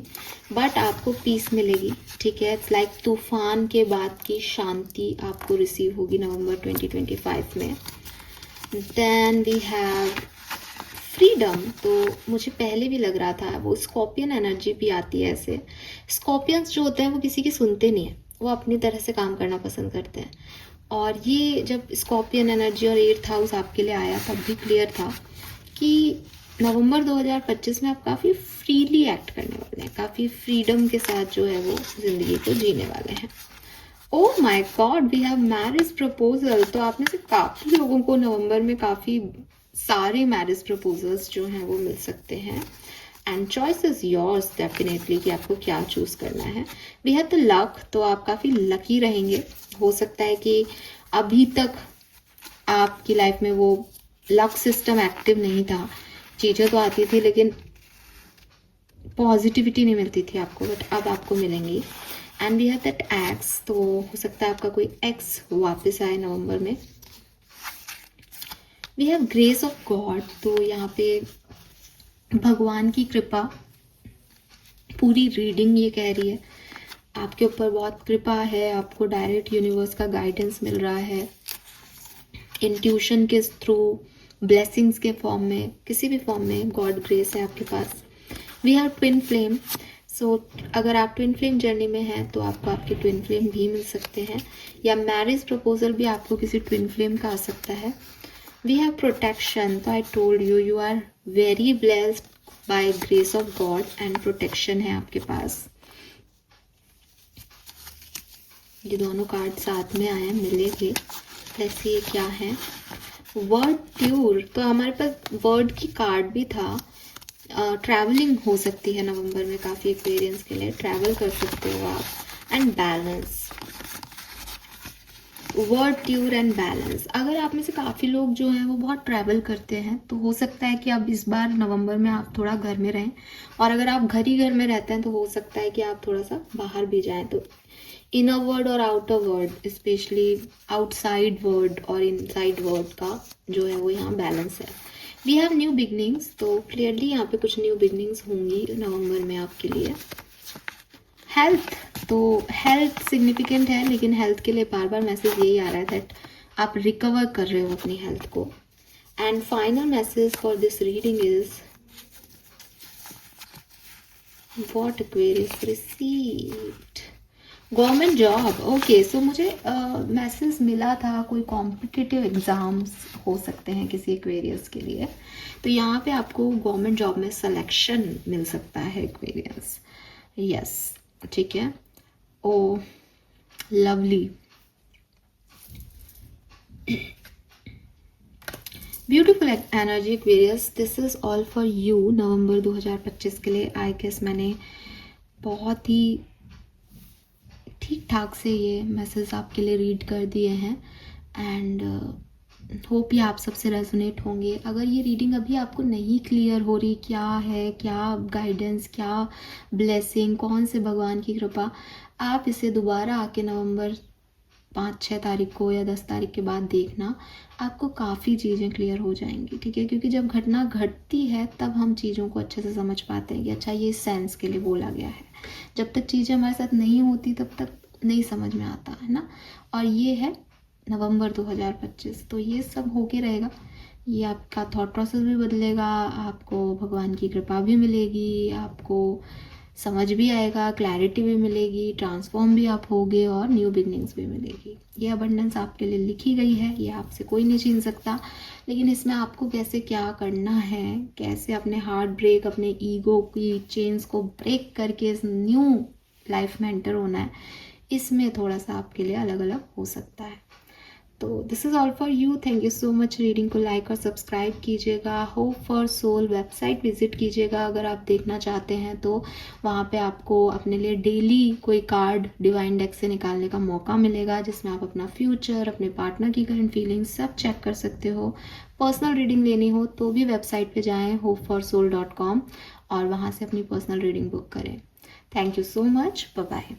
बट आपको पीस मिलेगी. ठीक है, इट्स लाइक तूफान के बाद की शांति आपको रिसीव होगी नवंबर 2025 में. Then we have freedom. तो मुझे पहले भी लग रहा था, वो स्कॉर्पियन एनर्जी भी आती है ऐसे. स्कॉर्पियंस जो होते हैं वो किसी की सुनते नहीं है, वो अपनी तरह से काम करना पसंद करते हैं. और ये जब स्कॉर्पियन एनर्जी और 8th हाउस आपके लिए आया तब भी क्लियर था कि नवंबर 2025 में आप काफ़ी फ्रीली एक्ट करने वाले हैं, काफ़ी फ्रीडम के साथ जो है वो ज़िंदगी को जीने वाले हैं. Oh my God, we have marriage proposal. तो आप में से काफ़ी लोगों को नवंबर में काफ़ी सारे मैरिज प्रपोजल्स जो हैं वो मिल सकते हैं. And choice is yours definitely कि आपको क्या चूज़ करना है. We have the luck. तो आप काफ़ी लकी रहेंगे. हो सकता है कि अभी तक आपकी लाइफ में वो लक सिस्टम एक्टिव नहीं था, चीज़ें तो आती थी लेकिन पॉजिटिविटी नहीं मिलती थी आपको, बट अब आपको मिलेंगी. And we have that ex. तो हो सकता है आपका कोई एक्स वापस आए नवंबर में. We have grace of God. तो यहाँ पे भगवान की कृपा, पूरी रीडिंग ये कह रही है आपके ऊपर बहुत कृपा है, आपको डायरेक्ट यूनिवर्स का गाइडेंस मिल रहा है, इंट्यूशन के थ्रू, ब्लेसिंग्स के फॉर्म में, किसी भी फॉर्म में गॉड ग्रेस है आपके पास. We have twin flame. So अगर आप ट्विन फ्लेम जर्नी में हैं तो आपको आपके ट्विन फ्लेम भी मिल सकते हैं, या मैरिज प्रपोजल भी आपको किसी ट्विन फ्लेम का आ सकता है. We have protection. तो I told you, you are very blessed by grace of God and protection है आपके पास. ये दोनों कार्ड साथ में आए, मिलेंगे. ऐसे ये क्या है. Word tour. तो हमारे पास वर्ड की कार्ड भी था. ट्रैवलिंग हो सकती है नवंबर में काफ़ी एक्सपीरियंस के लिए, ट्रैवल कर सकते हो आप. And balance. Word tour and balance. अगर आप में से काफ़ी लोग जो हैं वो बहुत ट्रैवल करते हैं तो हो सकता है कि आप इस बार नवंबर में आप थोड़ा घर में रहें, और अगर आप घर ही घर में रहते हैं तो हो सकता है कि आप थोड़ा सा बाहर भी जाएं. तो इनर वर्ड और outer world, specially outside world और इनसाइड वर्ड का जो है वो यहाँ बैलेंस है. We have new beginnings. तो क्लियरली यहाँ पे कुछ न्यू बिगनिंग्स होंगी नवंबर में आपके लिए. हेल्थ. तो हेल्थ सिग्निफिकेंट है, लेकिन हेल्थ के लिए बार बार मैसेज यही आ रहा है दैट आप रिकवर कर रहे हो अपनी हेल्थ को. And final message for this reading is what Aquarius received. Government job. Okay, so मुझे मैसेज मिला था कोई कॉम्पिटिटिव एग्ज़ाम्स हो सकते हैं किसी एक्वेरियस के लिए. तो यहाँ पे आपको गवर्नमेंट जॉब में सिलेक्शन मिल सकता है एक्वेरियस. यस, ठीक है. Oh lovely. Beautiful energy Aquarius. This is all for you November 2025 के लिए. आई गेस मैंने बहुत ही ठीक ठाक से ये मैसेज आपके लिए रीड कर दिए हैं. एंड होप ये आप सबसे रेजोनेट होंगे. अगर ये रीडिंग अभी आपको नहीं क्लियर हो रही, क्या है, क्या गाइडेंस, क्या ब्लेसिंग, कौन से भगवान की कृपा, आप इसे दोबारा आके नवंबर 5-6 तारीख को या 10 तारीख के बाद देखना. आपको काफ़ी चीज़ें क्लियर हो जाएंगी. ठीक है, क्योंकि जब घटना घटती है तब हम चीज़ों को अच्छे से समझ पाते हैं कि अच्छा ये सेंस के लिए बोला गया है. जब तक चीज़ें हमारे साथ नहीं होती तब तक नहीं समझ में आता है ना. और ये है नवंबर 2025. तो ये सब होके रहेगा. ये आपका थॉट प्रोसेस भी बदलेगा, आपको भगवान की कृपा भी मिलेगी, आपको समझ भी आएगा, क्लैरिटी भी मिलेगी, ट्रांसफॉर्म भी आप होगे और न्यू बिगनिंग्स भी मिलेगी. ये अबंडेंस आपके लिए लिखी गई है, ये आपसे कोई नहीं छीन सकता. लेकिन इसमें आपको कैसे क्या करना है, कैसे अपने हार्ट ब्रेक, अपने ईगो की चेन्स को ब्रेक करके इस न्यू लाइफ में एंटर होना है, इसमें थोड़ा सा आपके लिए अलग अलग हो सकता है. तो this is all for you. Thank you so much. Reading को लाइक और सब्सक्राइब कीजिएगा. Hope for soul website visit कीजिएगा अगर आप देखना चाहते हैं. तो वहाँ पे आपको अपने लिए डेली कोई कार्ड डिवाइन डेक से निकालने का मौका मिलेगा, जिसमें आप अपना फ्यूचर, अपने पार्टनर की करंट फीलिंग्स सब चेक कर सकते हो. पर्सनल रीडिंग लेनी हो तो भी वेबसाइट पे जाएं hopeforsoul.com और वहाँ से अपनी पर्सनल रीडिंग बुक करें. Thank you so much. Bye bye.